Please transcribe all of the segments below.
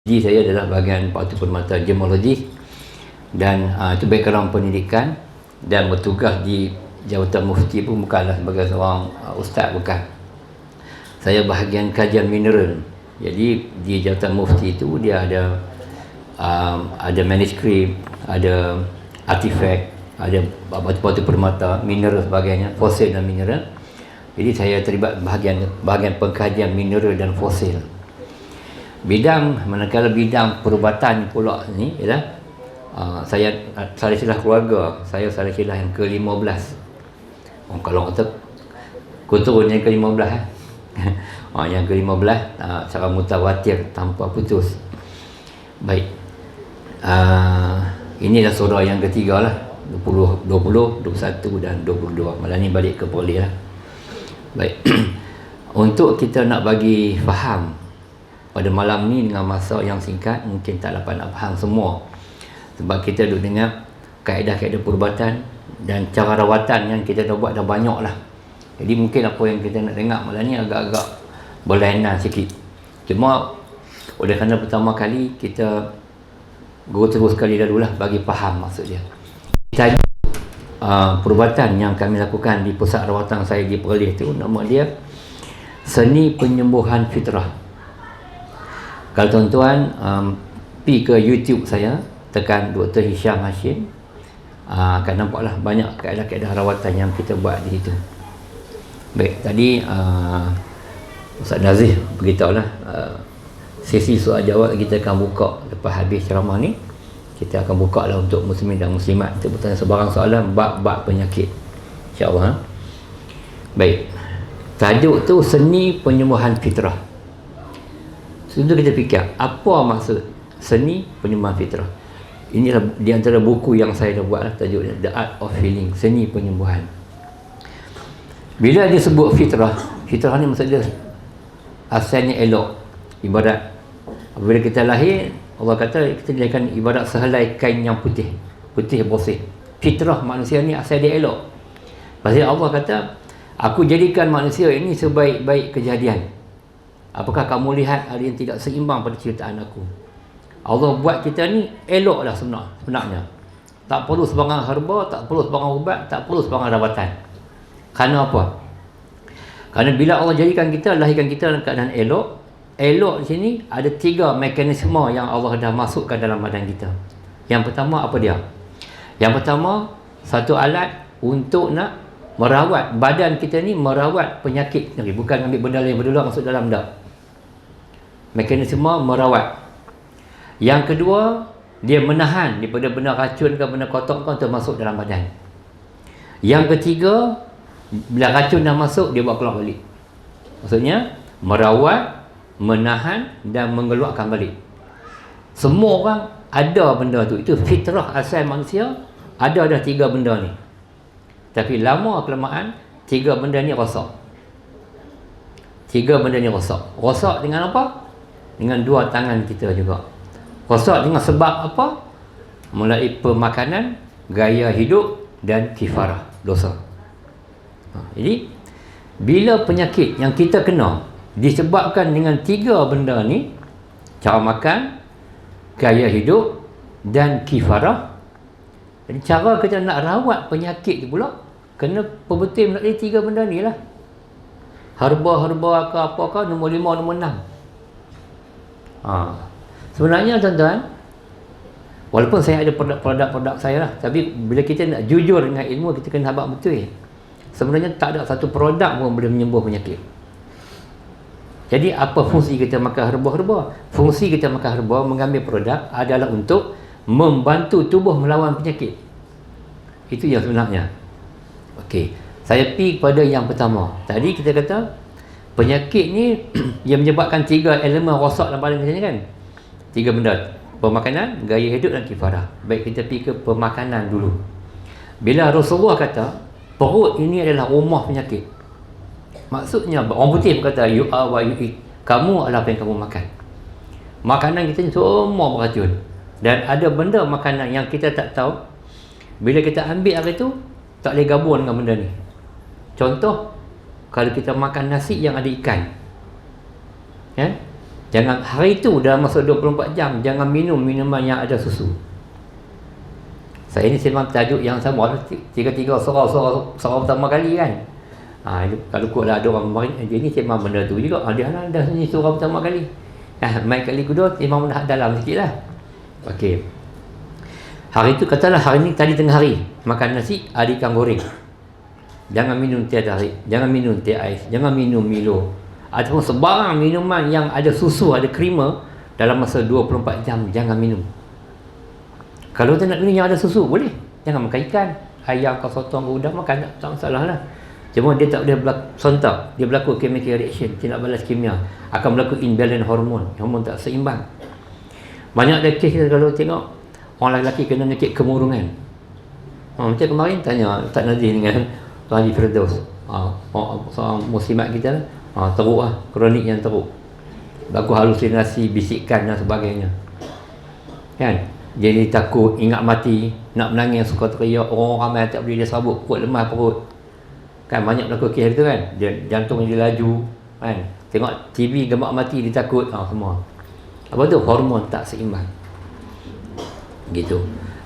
Saya adalah bahagian Pakar Permata Gemologi dan itu background pendidikan dan bertugas di Jabatan Mufti pun bukanlah sebagai seorang ustaz, bukan. Saya bahagian kajian mineral. Jadi di Jabatan Mufti itu dia ada manuskrip, ada artifak, ada batu-batu permata, mineral sebagainya, fosil dan mineral. Jadi saya terlibat bahagian pengkajian mineral dan fosil. Manakala bidang perubatan pula ni ialah saya silsilah keluarga, saya silsilah yang ke-15. Kalau kata keturunan yang ke-15 yang ke-15 secara mutawatir tanpa putus. Baik. Inilah saudara yang ketiga lah, 20, 21 dan 22. Malam ni balik ke Poly lah. Baik. Untuk kita nak bagi faham pada malam ni dengan masa yang singkat, mungkin tak dapat nak faham semua. Sebab kita duduk dengar kaedah-kaedah perubatan dan cara rawatan yang kita dah buat dah banyak lah. Jadi mungkin apa yang kita nak dengar malam ni agak-agak berlainan sikit. Cuma oleh kerana pertama kali kita go terus sekali dahululah bagi faham maksud dia. Tajuk perubatan yang kami lakukan di pusat rawatan saya di Perlis tu, nama dia Seni Penyembuhan Fitrah. Kalau tuan-tuan pergi ke YouTube saya, tekan Dr. Hisham Hashim, akan nampaklah banyak kaedah-kaedah rawatan yang kita buat di situ. Baik, tadi Ustaz Nazih beritahulah sesi soal jawab kita akan buka lepas habis ceramah ni. Kita akan buka lah untuk muslimin dan muslimat untuk bertanya sebarang soalan bab-bab penyakit, insya-Allah. Baik, tajuk tu Seni Penyembuhan Fitrah. Sebelum kita fikir, apa maksud seni penyembuhan fitrah? Inilah di antara buku yang saya dah buat lah, tajuknya The Art of Healing, Seni Penyembuhan. Bila dia sebut fitrah, fitrah ni maksud dia asalnya elok. Ibarat bila kita lahir, Allah kata kita dilahirkan ibarat sehelai kain yang putih bersih. Fitrah manusia ni asal dia elok. Pasal Allah kata, aku jadikan manusia ini sebaik-baik kejadian. Apakah kamu lihat ada yang tidak seimbang pada ciptaan aku? Allah buat kita ni elok dah sebenarnya. Tak perlu sebarang herba, tak perlu sebarang ubat, tak perlu sebarang rawatan. Kerana apa? Kerana bila Allah jadikan kita, lahirkan kita dalam keadaan elok. Elok di sini ada 3 mekanisme yang Allah dah masukkan dalam badan kita. Yang pertama apa dia? Yang pertama, satu alat untuk nak merawat badan kita ni, merawat penyakit sendiri. Bukan ambil benda lain berdua masuk dalam dah. Mekanisme merawat. Yang kedua, dia menahan daripada benda racun ke benda kotor ke untuk masuk dalam badan. Yang ketiga, bila racun dah masuk, dia buat keluar balik. Maksudnya merawat, menahan dan mengeluarkan balik. Semua orang ada benda tu. Itu fitrah asal manusia. Ada dah 3 benda ni. Tapi lama kelamaan 3 benda ni rosak. 3 benda ni rosak. Rosak dengan apa? Dengan 2 tangan kita juga. Rosak dengan sebab apa? Mulai pemakanan, gaya hidup dan kifarah, dosa. Jadi bila penyakit yang kita kena disebabkan dengan 3 benda ni, cara makan, gaya hidup dan kifarah. Jadi cara kita nak rawat penyakit tu pula kena perbetul melalui 3 benda ni lah. Herba-herba ke apa ke, nombor 5, nombor 6. Sebenarnya tuan-tuan, walaupun saya ada produk-produk saya lah, tapi bila kita nak jujur dengan ilmu, kita kena habaq betul. Sebenarnya tak ada satu produk pun boleh menyembuh penyakit. Jadi apa fungsi kita makan herba-herba? Fungsi kita makan herba, mengambil produk adalah untuk membantu tubuh melawan penyakit. Itu yang sebenarnya. Okey, saya pergi kepada yang pertama. Tadi kita kata penyakit ni yang menyebabkan 3 elemen rosak dalam badan kita ni kan. 3 benda: pemakanan, gaya hidup dan kifarah. Baik, kita pergi ke pemakanan dulu. Bila Rasulullah kata perut ini adalah rumah penyakit, maksudnya orang putih berkata you are what you eat. Kamu adalah apa yang kamu makan. Makanan kita ni semua beracun. Dan ada benda makanan yang kita tak tahu, bila kita ambil hari tu tak boleh gabung dengan benda ni. Contoh, kalau kita makan nasi yang ada ikan, kan? Jangan hari itu dalam masa 24 jam jangan minum minuman yang ada susu. Saya ni memang tajuk yang sama, tiga-tiga surau pertama kali kan. Kalau kot lah ada orang kemarin, dia ni memang benda tu juga. Dia dah ni surau pertama kali. Main kali kedua memang nak dalam sikit lah. Okey. Hari tu katalah hari ni tadi tengah hari makan nasi ada ikan goreng. Jangan minum teh tarik, jangan minum teh ais, jangan minum Milo. Ataupun sebarang minuman yang ada susu, ada krema dalam masa 24 jam jangan minum. Kalau tak nak minum yang ada susu boleh. Jangan makan ikan, ayam, kau sotong, kau udang makan tak masalah lah. Cuma dia tak boleh sontak, dia berlaku chemical reaction, tindak balas kimia, akan berlaku imbalance hormon tak seimbang. Banyak ada kes kalau tengok orang lelaki kena penyakit kemurungan. Macam kemarin tanya Ustaz Nazir dengan Tuan Haji Firdaus, seorang muslimat kita lah, teruk lah, kronik yang teruk, berlaku halusinasi, bisikan dan sebagainya kan. Jadi takut, ingat mati, nak menangis, suka teriak, orang ramai tak boleh dia sabuk, perut lemah perut kan. Banyak berlaku kes itu kan, dia jantungnya dia laju kan, tengok TV gemuk mati dia takut, semua apa tu, hormon tak seimbang gitu.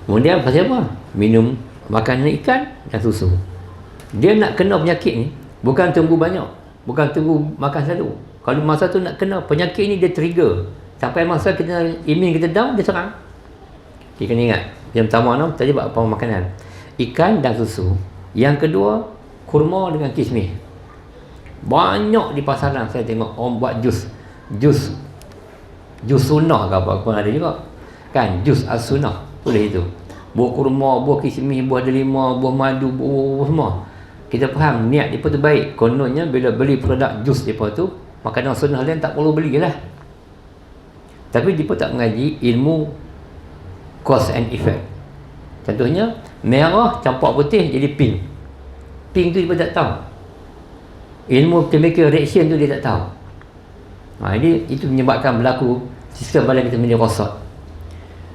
Kemudian pasal apa? Minum, makan ikan dan susu. Dia nak kena penyakit ni bukan tunggu banyak, bukan tunggu makan satu. Kalau masa tu nak kena penyakit ni, dia trigger sampai masa kita imun kita down, dia serang. Kita kena ingat yang pertama tadi buat apa makanan, ikan dan susu. Yang kedua kurma dengan kismis. Banyak di pasaran saya tengok orang buat jus sunnah ke apa pun ada juga kan, jus as-sunnah boleh itu, buah kurma, buah kismis, buah delima, buah madu, buah semua. Kita faham niat dia tu baik, kononnya bila beli produk jus depa tu, makanan sunnah lain tak perlu belilah. Tapi dia tak mengaji ilmu cause and effect. Contohnya merah campur putih jadi pink tu dia tak tahu, ilmu chemical reaction tu dia tak tahu. Jadi itu menyebabkan berlaku sistem badan kita menjadi rosak.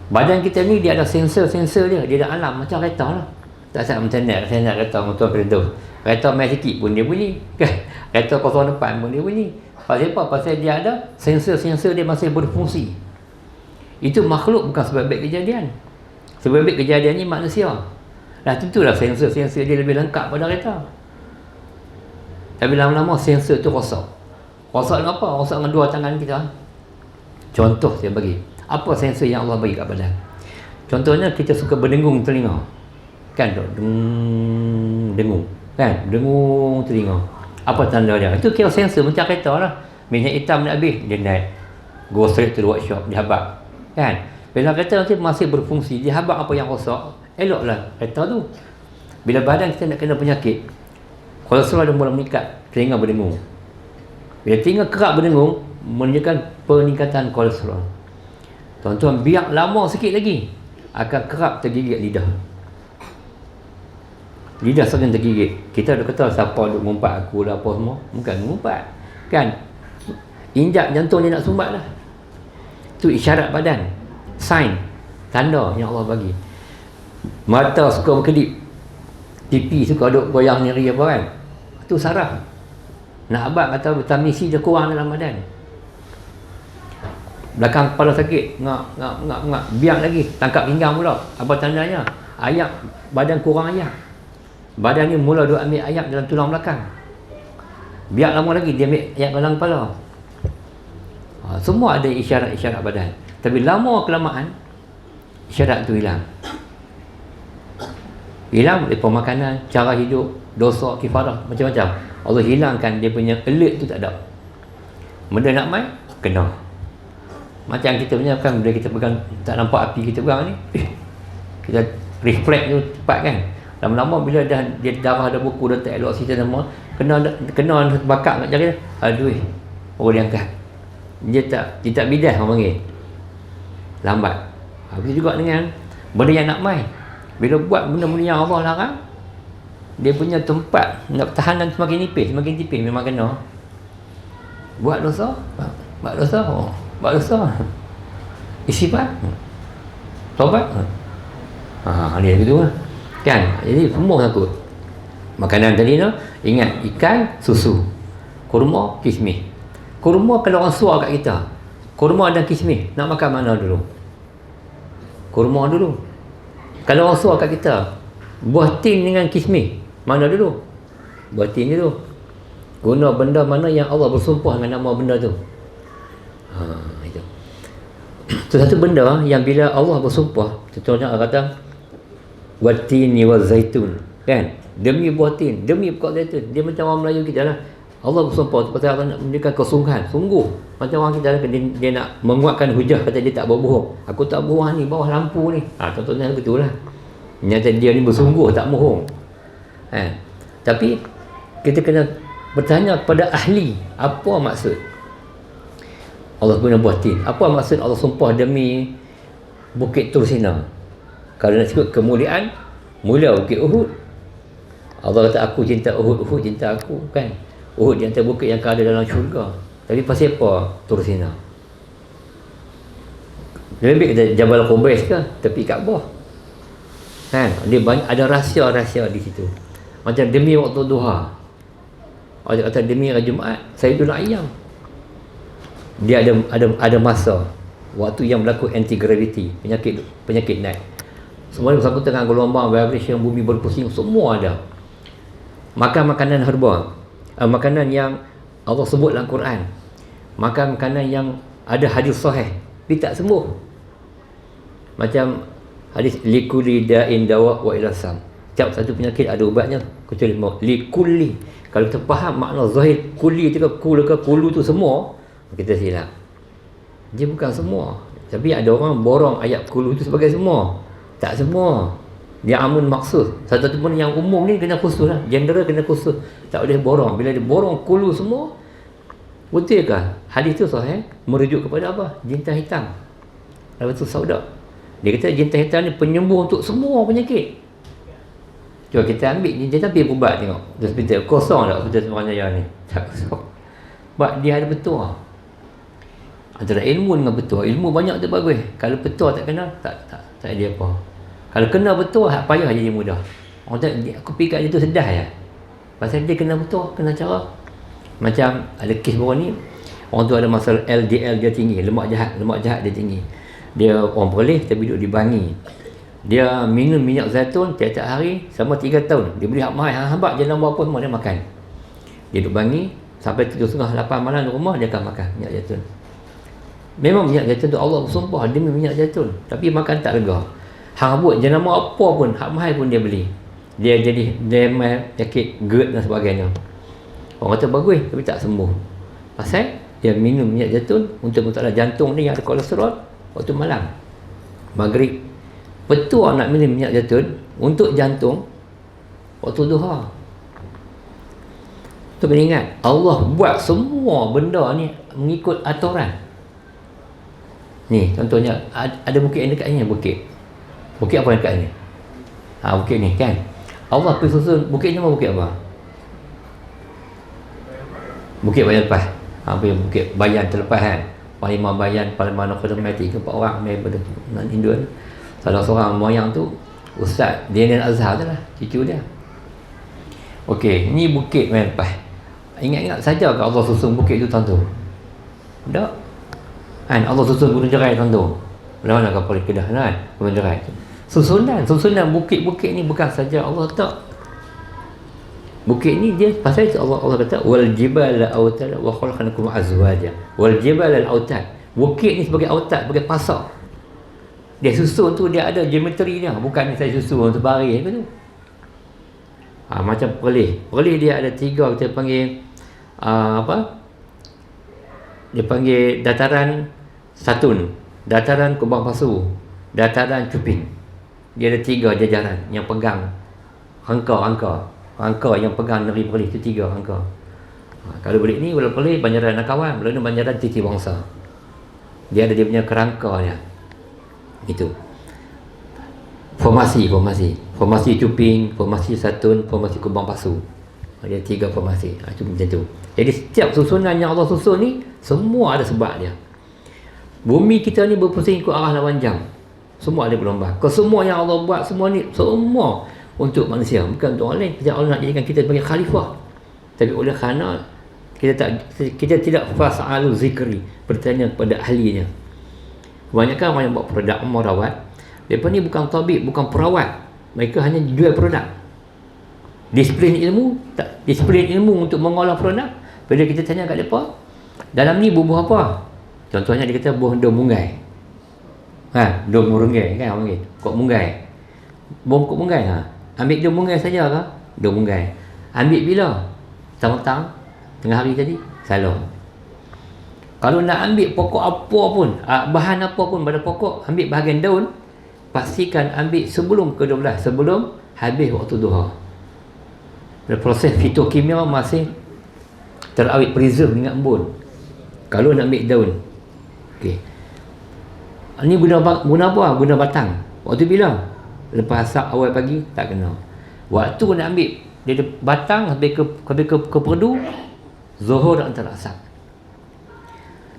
Badan kita ni dia ada sensor dia ada alam macam kereta lah. Tak saya macam nak kereta motor Firdaus, kereta main sikit pun dia bunyi kan, kereta kosong depan pun dia bunyi. Pasal apa? Pasal dia ada sensor dia masih berfungsi. Itu makhluk, bukan sebab-sebab kejadian. Sebab-sebab kejadian ni manusia. Tentulah sensor dia lebih lengkap pada kereta. Tapi lama-lama sensor tu rosak. Rosak dengan apa? Rosak dengan dua tangan kita. Contoh saya bagi, apa sensor yang Allah bagi kat badan? Contohnya kita suka berdengung telinga kan, dengung kan, dengung telinga. Apa tanda dia? Itu kira sensor macam kereta lah. Minyak hitam nak habis, dia naik, go straight to the workshop, dia habak kan. Bila kereta nanti masih berfungsi, dia habak apa yang rosak, eloklah kereta tu. Bila badan kita nak kena penyakit, kolesterol dia mula meningkat, telinga berdengung. Bila telinga kerap berdengung, menunjukkan peningkatan kolesterol. Tuan-tuan, biar lama sikit lagi akan kerap tergigit lidah. Lidah sering tergigit. Kita ada kata siapa duk ngumpat aku lah apa semua, bukan ngumpat kan, injak jantung dia nak sumbat lah. Itu isyarat badan, sign, tanda yang Allah bagi. Mata suka berkedip, pipi suka duk goyang nyeri apa kan, itu saraf. Nak abad kata vitamin C dia kurang dalam badan. Belakang kepala sakit, ngak, biar lagi, tangkap pinggang pula. Apa tandanya? Ayak, badan kurang ayak. Badan ni mula duk ambil ayak dalam tulang belakang. Biar lama lagi dia ambil ayak dalam kepala. Semua ada isyarat-isyarat badan. Tapi lama kelamaan isyarat tu hilang. Hilang oleh pemakanan, cara hidup, dosa, kifarah, macam-macam. Allah hilangkan dia punya alert tu, tak ada. Benda nak main, kena. Macam kita punya kan, bila kita pegang, tak nampak api kita pegang ni, kita reflect tu cepat kan. Lama-lama bila dah dia darah dah buku, dah tak elok oksigen semua, kena bakar kat jari, aduh, baru dia angkat. Dia tak bidas orang panggil, lambat. Begitu juga dengan benda yang nak main. Bila buat benda-benda yang Allah larang, dia punya tempat nak tahanan semakin tipis memang kena. Buat dosa, istighfar, taubat, dia gitu lah kan. Jadi semua takut. Makanan tadi tu, ingat, ikan, susu, kurma, kismis. Kurma kalau orang suar kat kita, Kurma dan kismis, nak makan mana dulu? Kurma dulu. Kalau orang suruh kat kita, buah tin dengan kismis, mana dulu? Buah tin dulu. Guna benda mana yang Allah bersumpah dengan nama benda tu. Itu. Satu benda yang bila Allah bersumpah, contohnya Allah kata watini wa zaitun, kan? Demi buah tin, demi pokok zaitun. Dia macam orang Melayu kita lah. Allah bersumpah pasal Allah nak menunjukkan kesungguhan, sungguh. Macam orang kita lah, dia nak menguatkan hujah, kata dia tak berbohong. Aku tak bohong ni, bawah lampu ni. Contohnya begitulah. Nyata dia ni bersungguh, tak bohong. Tapi kita kena bertanya kepada ahli, apa maksud Allah guna buah tin? Apa maksud Allah sumpah demi Bukit Tur Sina? Kalau nak sebut kemuliaan, mulia Bukit Uhud. Allah kata aku cinta Uhud, Uhud cinta aku, kan? Uhud di antara bukit yang ada dalam syurga. Tapi pasal apa Tur Sina? Lebih kata Jabal Qubais ke tepi Kaabah, kan? Dia banyak, ada rahsia-rahsia di situ. Macam demi waktu duha, ada kata demi hari Jumaat Sayyidul Ayyam. Dia ada masa waktu yang berlaku anti gravity, penyakit naik. Semua bersangkut dengan gelombang, vibration, bumi berpusing, semua ada. Makan makanan herba, makanan yang Allah sebut dalam Quran, makan makanan yang ada hadis sahih, dia tak sembuh. Macam hadis likulli da'in dawa wa ila sam, setiap satu penyakit ada ubatnya kecuali maut. Likulli, kalau kita faham makna zahir kulli tu ke kulu tu semua, kita silap. Dia bukan semua. Tapi ada orang borong ayat kulu tu sebagai semua. Tak semua. Dia amun maksud. Satu pun yang umum ni kena khusus lah. General kena khusus. Tak boleh borong. Bila dia borong kulu semua, betulkah hadis tu sahih? Merujuk kepada apa? Jintan hitam. Lepas tu sauda. Dia kata jintan hitam ni penyembuh untuk semua penyakit. Cuba kita ambil jintan hitam, pergi ubat tengok. Hospital kosong tak hospital Semarang Jaya ni? Tak kosong. Sebab dia ada betul. Antara ilmu dengan betul, ilmu banyak tu bagus. Kalau betul tak kena, tak ada apa. Kalau kena betul, payah jadi mudah. Orang tak, aku pergi kat dia tu sedah ya. Pasal dia kena betul, kena cara. Macam ada kes baru ni, orang tu ada masalah LDL dia tinggi, lemak jahat dia tinggi. Dia orang Perlis tapi duduk di Bangi. Dia minum minyak zaitun tiap-tiap hari selama 3 tahun. Dia beli hak mahal, hambat je dalam apa semua dia makan. Dia duduk Bangi sampai 7.30, 8 malam di rumah dia akan makan minyak zaitun. Memang minyak zaitun tu Allah bersumpah demi minyak zaitun, tapi makan tak lega. Hang buat jenama apa pun, hak mahal pun dia beli. Dia jadi penyakit GERD dan sebagainya. Orang kata bagus tapi tak sembuh. Pasal dia minum minyak zaitun untuk masalah jantung ni yang ada kolesterol waktu malam. Maghrib. Betul nak minum minyak zaitun untuk jantung waktu duha. Tu kena ingat, Allah buat semua benda ni mengikut aturan. Ni contohnya ada bukit yang dekat ni, bukit apa yang dekat ni? Bukit ni kan. Allah pergi susun bukit ni, bukit apa? Bukit Bayan Lepas. Bukit Bayan terlepas kan. Panglima Bayan, Panglima Nokodam, 3-4 orang daripada Hindu. Salah seorang moyang tu Ustaz Daniel Azhar tu lah, cucu dia. Okey, ni bukit Bayan Lepas. Ingat-ingat saja ke Allah susun bukit tu tentu? Tak. Kan Allah susun Gunung Jerai tentu. Mana kapal Kedah kan? Gunung Jerai tu. Susunan bukit-bukit ni bukan saja Allah tak. Bukit ni dia pasal Allah kata wal jibala autad wa khalaqnakum azwaja. Wal jibala al autad. Bukit ni sebagai autad, sebagai pasak. Dia susun tu dia ada geometri dia, bukan saya susun untuk baris ke tu. Macam Perlis dia ada 3 kita panggil dia panggil dataran Satun, dataran Kubang Pasu, dataran Cuping. Dia ada 3 jajaran yang pegang rangka yang pegang negeri Perlis tu 3 rangka. Kalau balik ni Pulau Perlis Banjaran Nakawan, Pulau ni Banjaran Titi Bangsa. Dia ada dia punya kerangka dia. Itu. Formasi Cuping, formasi Satun, formasi Kubang Pasu. Dia 3 formasi. Itu macam tu. Jadi setiap susunan yang Allah susun ni semua ada sebab dia. Bumi kita ni berpusing ikut arah lawan jam. Semua ada gelombang. Semua yang Allah buat semua ni semua untuk manusia, bukan untuk orang lain. Kerana Allah nak jadikan kita sebagai khalifah. Tapi oleh kerana kita tidak fas'alu zikri, bertanya kepada ahlinya. Kebanyakan orang yang buat produk merawat, mereka ni bukan tabib, bukan perawat, mereka hanya jual produk. Disiplin ilmu untuk mengolah produk. Bila kita tanya kat mereka, dalam ni bubuh apa? Contohnya dia kata buah daun munggai. Daun murunggai kan orang panggil. Kok munggai. Bom kok munggai Ambil daun munggai saja ke? Daun munggai. Ambil bila? Petang-petang, tengah hari tadi, salah. Kalau nak ambil pokok apa pun, bahan apa pun pada pokok, ambil bahagian daun, pastikan ambil sebelum ke-12, sebelum habis waktu duha. Proses fitokimia masih terawet, preserve dengan embun. Kalau nak ambil daun, okey. Ini guna apa? Guna batang. Waktu bila? Lepas asap awal pagi, tak kena. Waktu nak ambil dia batang habis ke perdu, zuhur dah antara asap.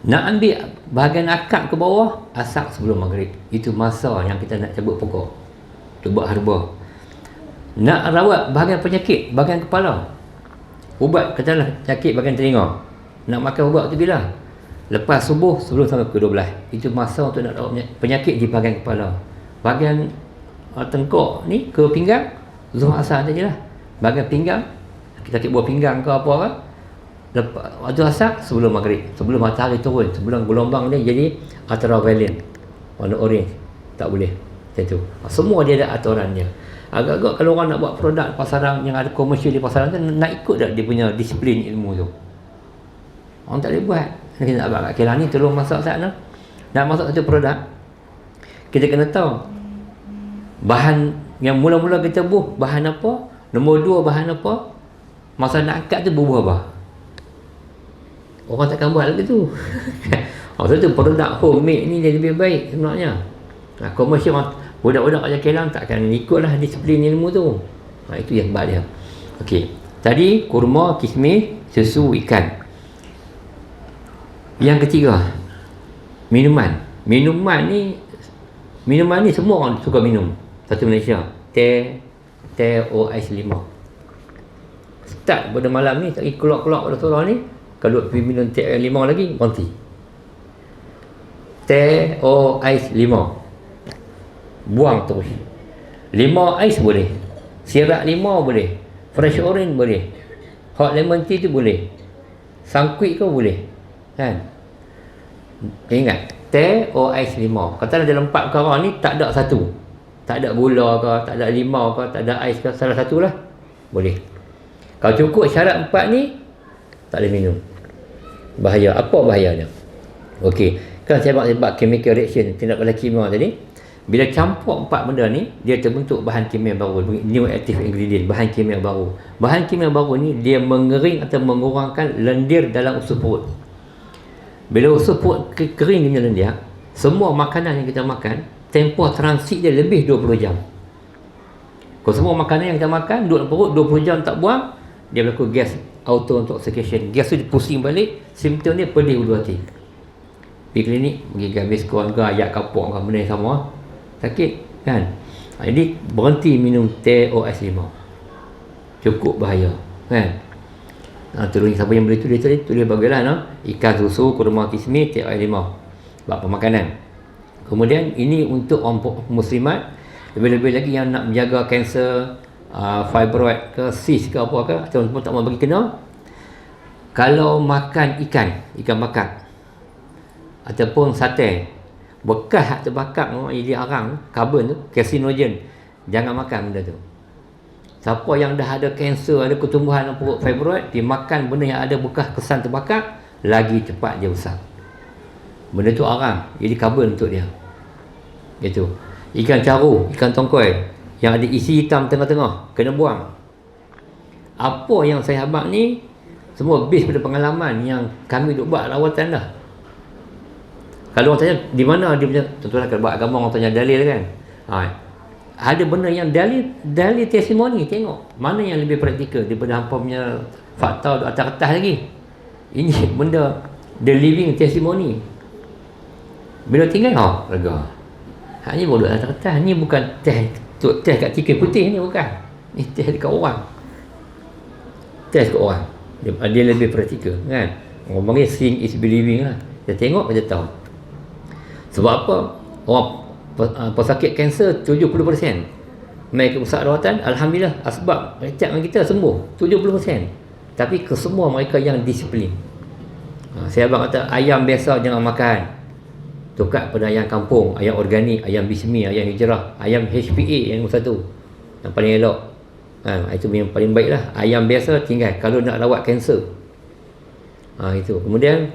Nak ambil bahagian akar ke bawah, asap sebelum maghrib. Itu masa yang kita nak cabut pokok, buat herba. Nak rawat bahagian penyakit, bahagian kepala, ubat, katalah sakit bahagian telinga, nak makan ubat tu bila? Lepas subuh sebelum sampai ke 12. Itu masa untuk nak rawat penyakit di bahagian kepala. Bahagian tengkok ni ke pinggang, zuhur asar sajalah. Bahagian pinggang, kita sakit buah pinggang ke apa kan, lepas waktu asar sebelum maghrib, sebelum matahari turun, sebelum gelombang dia jadi ultraviolet warna orange, tak boleh macam tu. Semua dia ada aturannya. Agak-agak kalau orang nak buat produk pasaran yang ada komersial di pasaran tu, nak ikut tak dia punya disiplin ilmu tu? Orang tak boleh buat. Kita nak buat kat kilang ni, tolong masak sana. Nak masak satu produk, kita kena tahu bahan yang mula-mula kita buh, bahan apa, nombor 2 bahan apa, masa nak angkat tu bubuh apa. Orang takkan buat lagi tu. Maksud tu produk homemade ni dia lebih baik sebenarnya. Komersial budak-budak kat kilang takkan ikutlah disiplin ilmu tu. Itu yang bab dia. Okey. Tadi kurma, kismis, susu, ikan. Yang ketiga, minuman. Minuman ni semua orang suka minum. Satu Malaysia, teh ais limau. Start pada malam ni, tak keluar-keluar pada sore ni, kalau pergi minum teh ais limau lagi, berhenti. Teh ais limau, buang terus. Limau ais boleh, sirap limau boleh, fresh orange boleh, hot lemon tea tu boleh, sangkuit kau boleh, kan? Ingat, teh ais limau. Katalah dalam 4 perkara ni tak ada satu, tak ada gula ke, tak ada limau ke, tak ada ais ke, salah satu lah boleh. Kalau cukup syarat 4 ni, tak boleh minum. Bahaya. Apa bahayanya? Okey, kan saya sebab chemical reaction, tindakan kimia tadi. Bila campur 4 benda ni, dia terbentuk bahan kimia baru, new active ingredient, bahan kimia baru. Bahan kimia baru ni dia mengering atau mengurangkan lendir dalam usus perut. Bila usus perut kering dia lendir, semua makanan yang kita makan, tempoh transit dia lebih 20 jam. Kalau semua makanan yang kita makan duduk dalam perut 20 jam tak buang, dia berlaku gas auto intoxication. Gas tu dia pusing balik, simptom dia pedih ulu hati. Pergi klinik, pergi habis kurang ke, ayak kapok ke, benda yang sama, sakit kan. Jadi berhenti minum teh ais limau, cukup bahaya kan. Tulis siapa yang boleh tulis tadi, tulis bagilah no? Ikan, susu, kurma, kismis, teh ais limau, buat pemakanan. Kemudian ini untuk orang muslimat, lebih-lebih lagi yang nak menjaga kanser, fibroid ke, cyst ke apa ke, atau tak mau bagi kena. Kalau makan ikan bakar ataupun sate, bekas hak terbakar dia arang, karbon tu, karsinogen, jangan makan benda tu. Siapa yang dah ada kanser, ada ketumbuhan perut fibroid, dia makan benda yang ada bekas kesan terbakar, lagi cepat dia besar. Benda tu arang, jadi karbon untuk dia. Itu. Ikan caru, ikan tongkoi yang ada isi hitam tengah-tengah, kena buang. Apa yang saya habaq ni semua base pada pengalaman yang kami duk buat rawatan dah. Kalau orang tanya di mana dia punya, tentulah kalau buat agama orang tanya dalil kan. Ada benda yang dalil testimoni, tengok mana yang lebih praktikal daripada hampa punya fakta atas kertas lagi. Ini benda the living testimony. Bila tinggal lega. Hanya bodoh atas kertas. Ni bukan teh kat tikai putih ni, bukan. Ni teh dekat orang. Teh dekat orang. Dia lebih praktikal kan. Orang panggil seeing is believing lah. Kita tengok kita tahu. Sebab apa? Orang pesakit kanser 70% mai ke pusat rawatan, alhamdulillah, asbab recak dengan kita sembuh 70%. Tapi kesemua mereka yang disiplin. Saya abang kata ayam biasa jangan makan, tukar pada ayam kampung, ayam organik, ayam bismi, ayam hijrah, ayam HPA yang satu yang paling elok. Itu yang paling baik lah. Ayam biasa tinggal kalau nak rawat kanser. Itu. Kemudian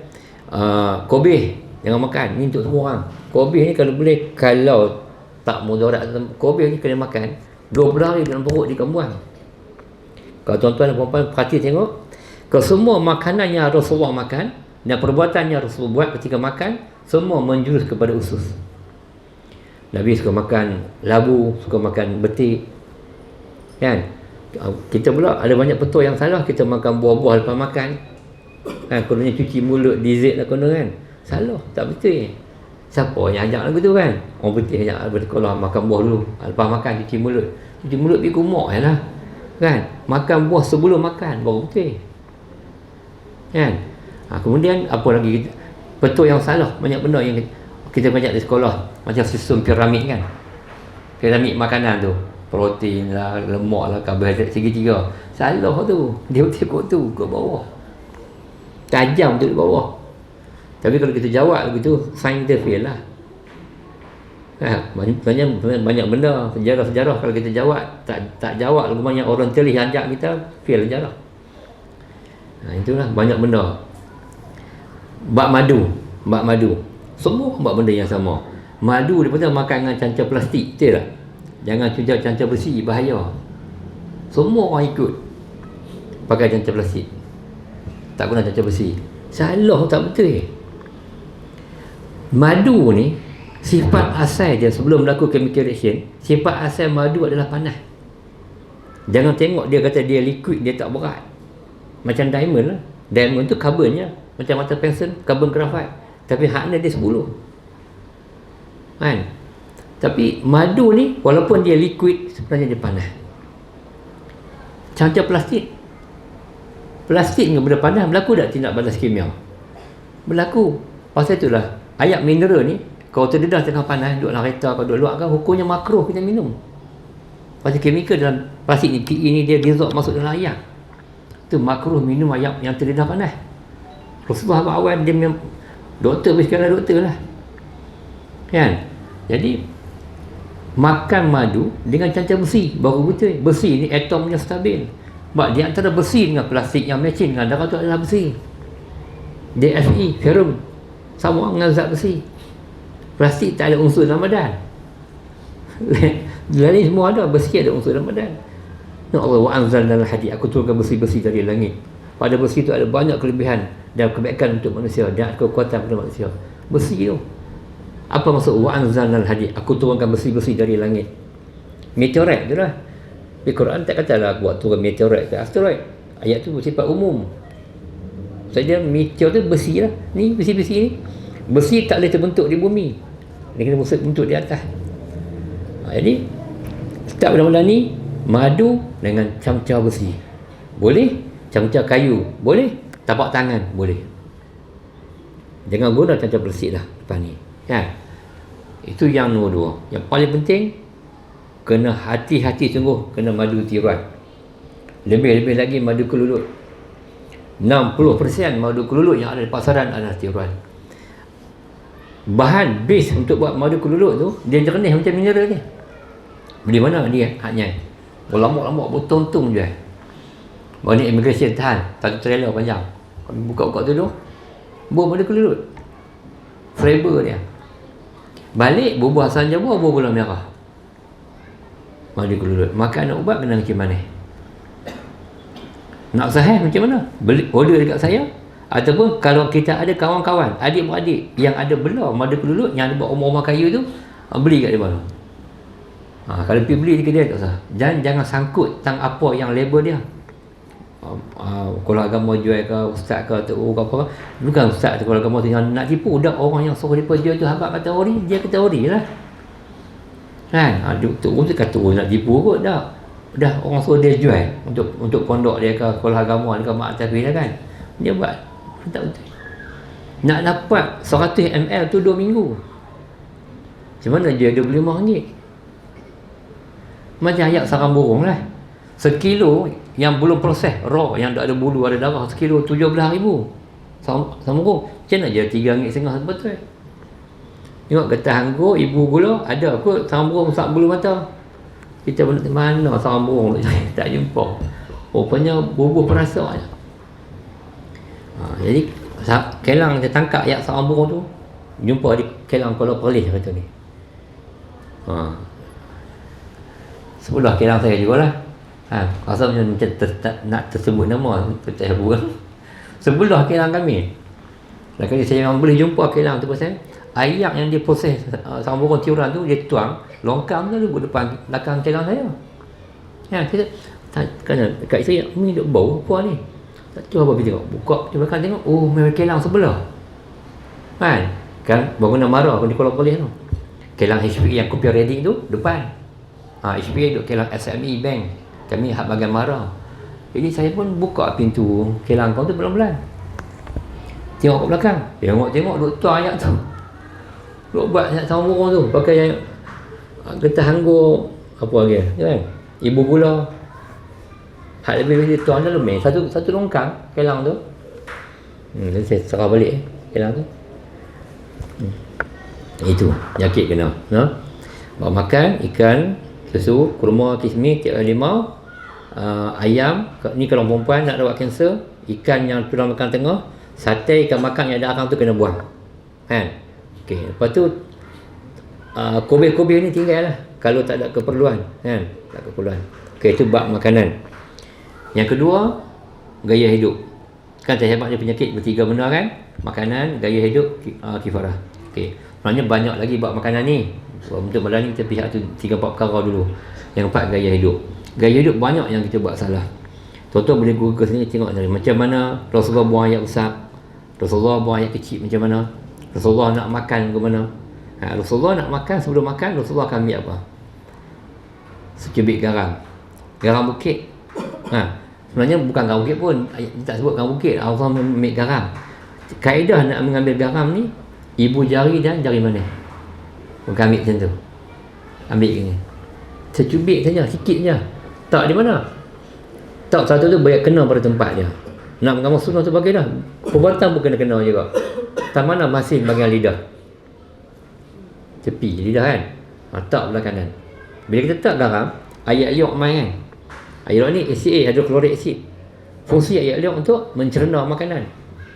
kobih jangan makan. Ni untuk semua orang. Kobih ni kalau boleh, kalau tak mudarat, kobih ni kena makan 12 hari dalam perut dia buang. Kalau tuan-tuan dan puan-puan perhati tengok, kesemua makanan yang Rasulullah makan dan perbuatan yang Rasulullah buat ketika makan, semua menjurus kepada usus. Nabi suka makan labu, suka makan betik, kan? Kita pula ada banyak petua yang salah. Kita makan buah-buah lepas makan, kan? Kononnya cuci mulut, dessert lah konon kan. Salah, tak betul. Siapa yang ajak lagu tu kan? Orang putih ajak bersekolah makan buah dulu, lepas makan cuci mulut. Cuci mulut pergi kumok je lah, kan? Makan buah sebelum makan baru betul, kan? Kemudian apa lagi petua yang salah, banyak benda yang kita belajar di sekolah, macam sistem piramid kan. Piramid makanan tu, protein lah, lemak lah, karbohidrat segitiga. Salah tu. Dia tengok tu ke bawah, tajam tu di bawah. Tapi kalau kita jawab begitu, sains kita fail lah. Banyak benda sejarah-sejarah kalau kita jawab tak jawab, lebih banyak orang telih ajak kita, fail sejarah. Itulah banyak benda. Bak madu, semua bak benda yang sama. Madu daripada makan dengan cancur plastik, betul tak? Jangan cuba cancur bersih, bahaya. Semua orang ikut pakai cancur plastik, tak guna cancur bersih. Salah, tak betul. Madu ni sifat asal dia sebelum berlaku chemical reaction, sifat asal madu adalah panas. Jangan tengok dia kata dia liquid, dia tak berat. Macam diamond lah. Diamond tu karbonnya macam mata pensel, karbon grafit. Tapi haknya dia 10. Kan? Tapi madu ni walaupun dia liquid, sebenarnya dia panas. Cancur plastik. Plastik dengan benda panas berlaku tak tindak balas kimia? Berlaku. Pasal itulah ayat mineral ni kalau terdedah tengah panas, duduk dalam kereta atau duduk luar kan, hukumnya makruh kita minum. Pasal kimia dalam plastik ni, PE ni dia dissolve masuk dalam air. Itu makruh minum air yang terdedah panas. Rasulullah awal dia memang doktor, sekarang doktor lah, kan? Jadi makan madu dengan cancur besi baru betul. Besi ni atomnya stabil. Sebab di antara besi dengan plastik yang matching dengan darah tu adalah besi. DFE, ferrum, sama dengan zat besi. Plastik tak ada unsur dalam badan. Lain semua ada, besi ada unsur dalam badan. Ya Allah, wa anzalna al-hadid, aku turunkan besi-besi dari langit. Pada besi itu ada banyak kelebihan dan kebaikan untuk manusia dan kekuatan pada manusia. Besi tu, apa maksud wa anzalna al-hadid, aku turunkan besi-besi dari langit? Meteorit tu lah. Di Quran tak katalah buat turun meteorit ke asteroid. Ayat tu bersifat umum saja. Meteor tu besi lah. Ni besi-besi ni, besi tak boleh terbentuk di bumi, dia kena bentuk di atas. Jadi setiap benda-benda ni, madu dengan camca besi boleh, camca kayu boleh, tapak tangan boleh. Jangan guna camca plastik dah lepas ni, kan? Itu yang nombor 2. Yang paling penting, kena hati-hati sungguh, kena madu tiruan. Lebih-lebih lagi madu kelulut. 60% madu kelulut yang ada di pasaran adalah tiruan. Bahan base untuk buat madu kelulut tu, dia jernih macam mineral ni. Beli mana dia haknya? Lama-lama bertontung je. Baru ni immigration tahan, satu trailer panjang. Buka-buka tu dulu, buah madu kelulut, flavor dia. Balik buah asam jawa, buah gula merah, madu kelulut. Makan nak ubat kena macam mana? Nak sahih macam mana? Beli, order dekat saya. Ataupun kalau kita ada kawan-kawan, adik-beradik yang ada belah madu kelulut, yang ada buat rumah-rumah kayu tu, beli kat dia mana. Kalau pergi beli dekat dia tak usah. Jangan sangkut tentang apa yang label dia. Kalau agama jual ke, ustaz ke, tok ke apa, bukan ustaz tu kalau agama tu yang nak tipu. Dah orang yang suruh dia jual tu habaq kata ori, dia kata ori lah, kan? Tok tu kata ori nak tipu kot tak. dah orang suruh dia jual untuk pondok dia ke sekolah agama dia ke mak tapi dah kan. Dia buat tak betul. Nak dapat 100 ml tu 2 minggu. Macam mana jual RM25? Macam ayat sarang burung lah. Sekilo yang belum proses, raw, yang tak ada bulu, ada darah, sekilo 17,000. Sarang burung. Macam mana jual RM3.5 betul? Tengok getah anggur, ibu gula, ada kot sarang burung sak bulu mata. Kita pun mana sarang burung tak jumpa. Rupanya bubuh perasa je. Jadi kelang dia tangkap yak sarang burung tu, jumpa di kelang Kuala Perlis kata ni. Sebelah kelang saya jugalah. Rasa macam nak tersebut nama pecah burung. Sebelah kelang kami. Dan kali saya memang boleh jumpa kelang tu pasal ayak yang dia proses sarang burung tiuran tu dia tuang longkang tu duduk depan belakang kelang saya. Kita kena dekat saya ni duk bau apa ni? Tak tahu apa dia tengok. Buka di belakang tengok, oh memang kelang sebelah. Kan baru nak marah di Kuala Perlis tu. Kelang HPE yang kopi ready tu depan. HPE duk kelang SME Bank. Kami hak bagian marah. Jadi saya pun buka pintu kelang kau tu pelan-pelan. Tengok kat belakang. Tengok duk tuang ayak tu. Duk buat sarang burung tu pakai getah anggur apa lagi kan. Ibu gula. Hak lebih dia tuang dalam satu longkang kelang tu. Jadi saya serah balik kelang tu. Itu nyakit kena. Bawa makan ikan, susu, kurma, kismis, tiap limau, ayam. Ni kalau perempuan nak rawat kanser, ikan yang tulang belakang tengah, sate ikan makan yang ada arang tu kena buang. Kan? Okey, lepas tu kobe-kobe ni tinggal lah kalau tak ada keperluan, kan? Tak keperluan. Okey, itu bab makanan. Yang kedua, gaya hidup. Kan saya hebat dia penyakit bertiga benda kan? Makanan, gaya hidup, kifarah. Okey. Sebenarnya banyak lagi bab makanan ni. Untuk malam ni kita pihak tu 3-4 perkara dulu. Yang empat, gaya hidup. Gaya hidup banyak yang kita buat salah. Tuan-tuan boleh google sini tengok dari macam mana Rasulullah buang air besar, Rasulullah buang air kecil macam mana, Rasulullah nak makan ke mana. Rasulullah nak makan, sebelum makan Rasulullah akan ambil apa? Secubit garam. Garam bukit. Sebenarnya bukan garam bukit pun, dia tak sebut garam bukit. Allah ambil garam. Kaedah nak mengambil garam ni, ibu jari dan jari mana? Bukan ambil macam tu. Ambil ni. Secubit saja, sikit je. Tak di mana? Tak satu tu banyak kena pada tempat dia. Nak mengamal sunnah tu bagi dah. Perbuatan pun kena juga. Tak mana masin bagian lidah. Tepi lidah kan. Tak belah kanan. Bila kita tak garam, air liok main kan. Air liok ni ACA, hydrochloric acid. Fungsi air liok untuk mencerna makanan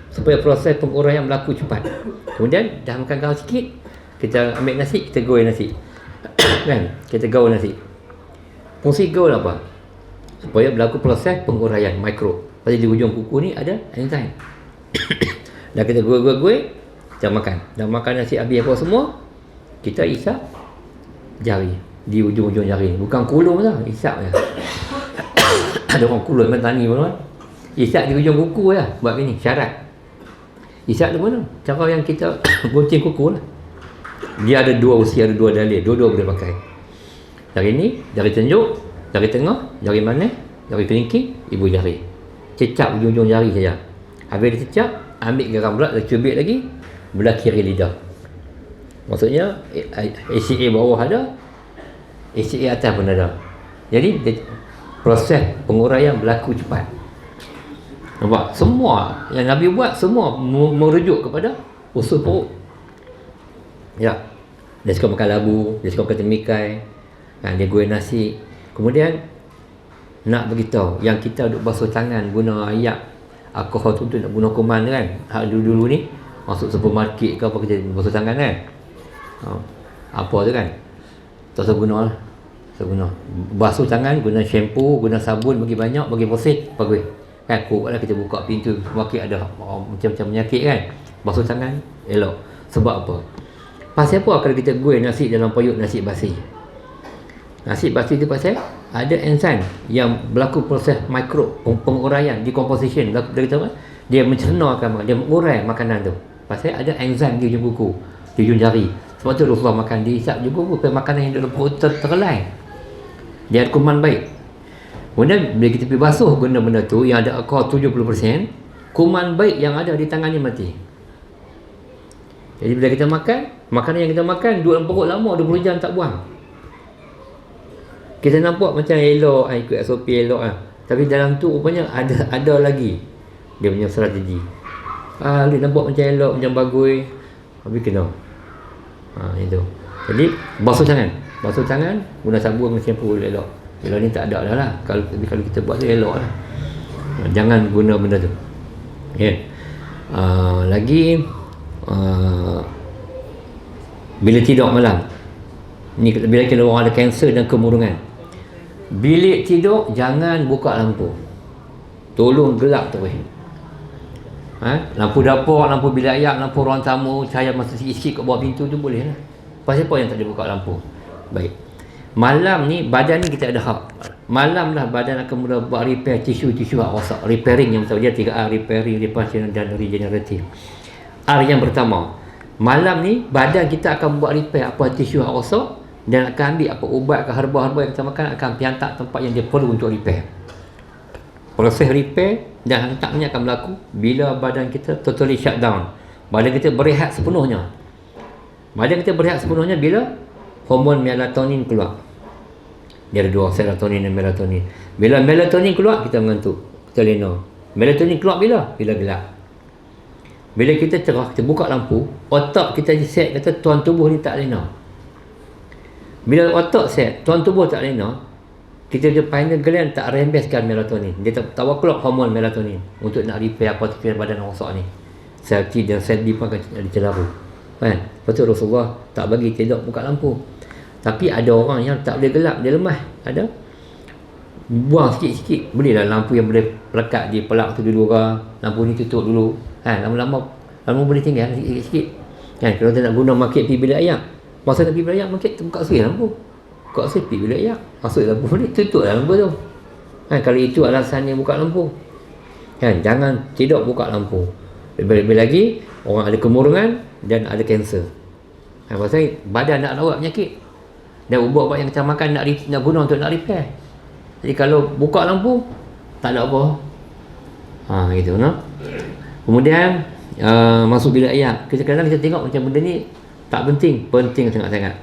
supaya proses penguraian berlaku cepat. Kemudian dah makan garam sikit, kita ambil nasi, kita goreng nasi. Kan? Kita gaul nasi. Fungsi gaul apa? Supaya berlaku proses penguraian mikro. Pada di hujung kuku ni ada enzim. Dah kita goreng, kita makan. Dah makan nasi habis apa semua, kita isap jari di ujung-ujung jari. Bukan kulum dah, isap je. Ada orang kulum main tani pun kan. Isap di ujung kuku lah. Buat gini, syarat. Isap tu mana? Cara yang kita gunting kuku lah. Dia ada dua usia, ada dua dalil. Dua-dua boleh pakai. Jari ni, jari tunjuk, jari tengah, jari mana, jari kelingking, ibu jari. Cecap ujung-ujung jari saja. Habis dia cecap, ambil garam pula, dia cubit lagi, belah kiri lidah. Maksudnya ACA bawah ada, ACA atas pun ada. Jadi proses penguraian berlaku cepat. Nampak? Semua yang Nabi buat semua merujuk kepada usul perut. Ya. Dia suka makan labu, dia suka makan temikai, dia goreng nasi. Kemudian nak beritahu yang kita duk basuh tangan guna ayak alkohol tu nak guna kuman kan. Hak dulu-dulu ni masuk supermarket ke apa kerja basuh tangan kan. Apa tu kan? Tak usah guna lah. Tak guna. Basuh tangan guna shampoo, guna sabun bagi banyak, bagi bersih, bagus. Kan kuatlah kita buka pintu supermarket ada macam-macam penyakit kan. Basuh tangan elok. Sebab apa? Pasal apa kalau kita goreng nasi dalam periuk nasi basi? Nasi basi tu pasal ada enzim yang berlaku proses mikro penguraian, decomposition. Dia mencernakan, dia mengurai makanan tu. Pasal ada enzim di ujung kuku, di ujung jari. Sebab tu Rasulullah makan diisap ujung kuku supaya makanan yang dalam perut terlelai. Dia ada kuman baik. Kemudian bila kita pergi basuh benda-benda tu yang ada alkohol 70%, kuman baik yang ada di tangan ni mati. Jadi bila kita makan, makanan yang kita makan duduk dalam perut lama 20 jam tak buang. Kita nampak macam elok, ikut SOP elok lah. Tapi dalam tu rupanya ada lagi dia punya strategi. Dia nampak macam elok, macam bagus, habis kena. Itu. Jadi basuh tangan, guna sabun dengan shampoo elok. Kalau ni tak ada dah lah. Kalau kita buat tu elok lah. Jangan guna benda tu. Okay. Lagi bila tidur malam ni, bila orang ada kanser dan kemurungan, bilik tidur jangan buka lampu, tolong gelap terus. Lampu dapur, lampu bilik air, lampu ruang tamu, cahaya masuk sikit-sikit kat bawah pintu tu boleh lah. Pasal apa yang tak boleh buka lampu? Baik, malam ni badan ni kita ada hak. Malam lah badan akan mula buat repair tisu hak rosak. Repairing yang betul dia 3R, repairing, reparation dan regenerative. R yang pertama, malam ni badan kita akan buat repair apa tisu hak rosak dan akan ambil apa ubat ke herba-herba yang kita makan, akan piantak tempat yang dia perlu untuk repair. Proses repair dan hantaknya akan berlaku bila badan kita totally shut down. Badan kita berehat sepenuhnya. Badan kita berehat sepenuhnya bila hormon melatonin keluar. Dia ada dua, serotonin dan melatonin. Bila melatonin keluar, kita mengantuk, kita lena. Melatonin keluar bila? Bila gelap. Bila kita cerah, kita buka lampu, otak kita set kata tuan tubuh ni tak lena. Bila otak set, tuan tubuh tak lena, kita punya pineal gland tak rembeskan melatonin. Dia tak keluar hormon melatonin untuk nak repair apa tu badan rosak ni. Sel T dan sel B pun akan dicelaru. Kan? Lepas tu Rasulullah tak bagi tidur buka lampu. Tapi ada orang yang tak boleh gelap, dia lemah. Ada buang sikit-sikit, bolehlah lampu yang boleh pelekat di pelak tu dulu ke, lampu ni tutup dulu. Lama-lama boleh tinggal sikit-sikit. Kan, kalau kita nak guna market pergi bilik air, masa nak pergi bilik air, market buka switch lampu. Buka switch pergi bilik air, masuk lampu ni, tutup lampu tu. Kalau itu alasannya buka lampu. Kan, jangan tidak buka lampu. Lebih-lebih lagi orang ada kemurungan dan ada kanser. Pasal badan nak rawat penyakit. Dan ubat-ubat yang kita makan nak guna untuk nak repair. Jadi kalau buka lampu, tak ada apa. Gitu no? Kemudian masuk bilik air. Kadang-kadang kita tengok macam benda ni tak penting. Penting sangat-sangat.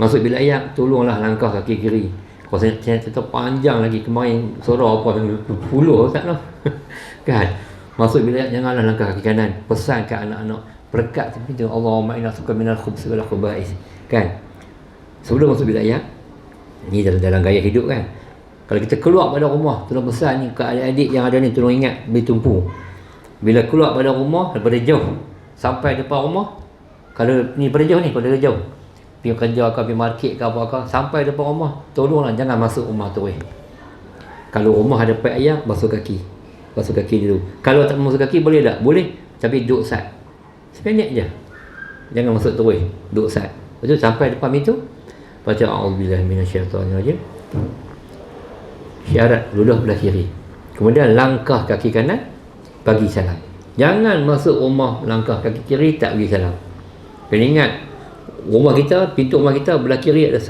Masuk bilik air, tolonglah langkah kaki kiri. Kalau saya cerita panjang lagi, kemarin surah apa yang puluh tak lah. Kan? Masuk bilik air, janganlah langkah kaki kanan. Pesan ke anak-anak, berkat seperti itu, Allahumma inna suka minal khubs wal khubais. Kan? Sebelum masuk bilik air, ni dalam gaya hidup kan. Kalau kita keluar pada rumah, tolong pesan ni ke adik-adik yang ada ni, tolong ingat beli tumpu. Bila keluar pada rumah, daripada jauh sampai depan rumah, kalau ni pada jauh ni, kalau dari jauh pergi kerja ke, pergi market ke apa-apa, sampai depan rumah, tolonglah jangan masuk rumah tu. Kalau rumah ada pipe air, basuh kaki dulu. Kalau tak basuh kaki, boleh tak? Boleh, tapi duduk sat sependek je, jangan masuk terus, duduk sat. Lepas tu sampai depan pintu, baca a'udzubillahi minasyaitonirrajim, syarat ludah belah kiri, kemudian langkah kaki kanan, bagi salam. Jangan masuk rumah langkah kaki kiri tak bagi salam. Kena ingat, rumah kita, pintu rumah kita belah kiri ada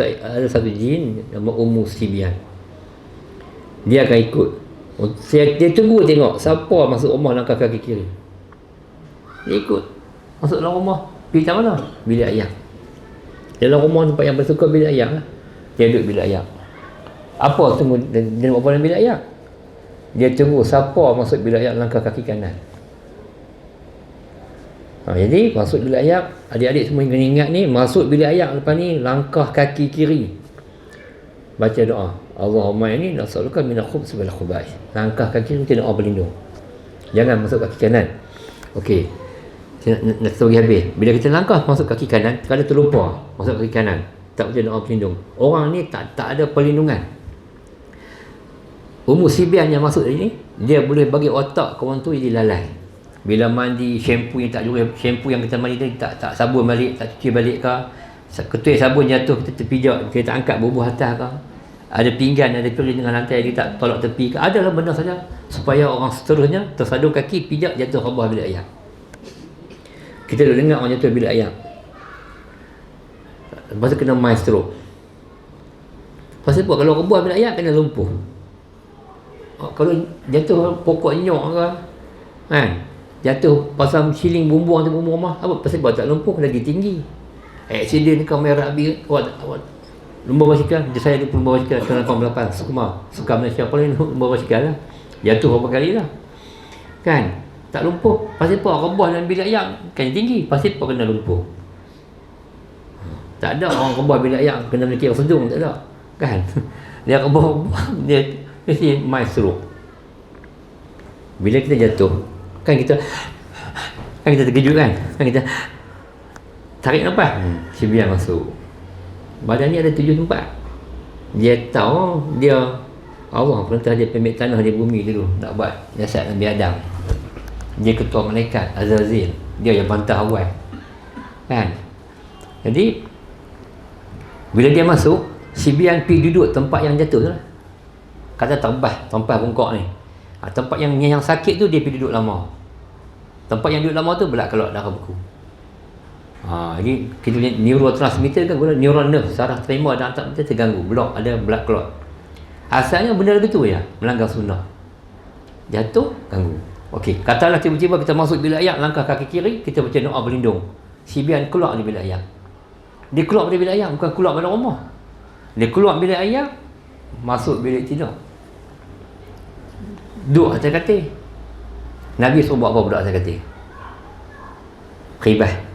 satu jin nama Ummu Sibian. Dia akan ikut. Dia tunggu tengok siapa masuk rumah langkah kaki kiri, dia ikut masuk dalam rumah. Pergi tak mana? Bilik air. Dalam rumah tempat yang bersuka bilik air lah. Dia duduk bilik air. Apa tunggu? Dia nak buat dalam bilik air? Dia tunggu siapa masuk bilik air langkah kaki kanan. Jadi masuk bilik air, adik-adik semua kena ingat ni, masuk bilik air lepas ni langkah kaki kiri, baca doa Allahumma inni nas'aluka minal khubs wal khubais. Langkah kaki kiri doa berlindung, jangan masuk kaki kanan. Okey, nak bagi habis. Bila kita langkah masuk kaki kanan, kalau terlupa masuk kaki kanan, tak baca doa pelindung, orang ni tak ada perlindungan. Ummu Sibian yang masuk tadi ni, dia boleh bagi otak kawan tu jadi lalai. Bila mandi, shampoo yang tak jurus, shampoo yang kita mandi tadi tak sabun balik, tak cuci balik ke, ketul sabun jatuh, kita terpijak, kita angkat bubuh atas ke, ada pinggan, ada piring dengan lantai, dia tak tolak tepi ke, adalah benda saja supaya orang seterusnya tersadung kaki, pijak, jatuh ke bawah bilik air. Kita dah dengar orang jatuh bilik air, lepas tu kena maestro. Pasal apa? Kalau rebuah bilik air kena lumpuh. Kalau jatuh pokok nyok ke kan, jatuh pasal siling bumbung atau bumbung rumah, apa pasal tak lumpuh lagi tinggi. Aksiden kamera api awak lumba basikal, saya ada lumba basikal tahun 88 suka Malaysia paling lumba basikal lah, jatuh berapa kali lah kan, tak lumpuh pasal apa, rebah dalam bilik ayak kan tinggi, pasal apa kena lumpuh. Tak ada orang rebah bilik ayak kena mikir sedung, tak ada kan. Dia rebah dia mesti maestro. Bila kita jatuh kan kita terkejut kan kita tarik nafas, CBR masuk. Badan ni ada 7 tempat. Dia tahu dia Allah perintah dia pemilik tanah di bumi dulu nak buat jasad Nabi Adam. Dia ketua malaikat Azazil, dia yang bantah awal kan. Jadi bila dia masuk, CBR pergi duduk tempat yang jatuh tu lah. Kata tempat bongkok ni. Tempat yang sakit tu dia pergi duduk lama. Tempat yang duduk lama tu belak keluar darah beku. Jadi kita punya neurotransmitter kan, guna neuron nerve, saraf terima dan otak kita terganggu, blok, ada belak keluar. Asalnya benda begitu ya, melanggar sunnah. Jatuh, ganggu. Okey, katalah tiba-tiba kita masuk bilik ayak, langkah kaki kiri, kita baca doa berlindung. CBR keluar dari bilik ayak. Dia keluar dari bilik ayak, bukan keluar dari rumah. Dia keluar bilik ayak, masuk bilik tidur. Duduk atas katil. Nabi suruh buat apa duduk atas katil? Khibah.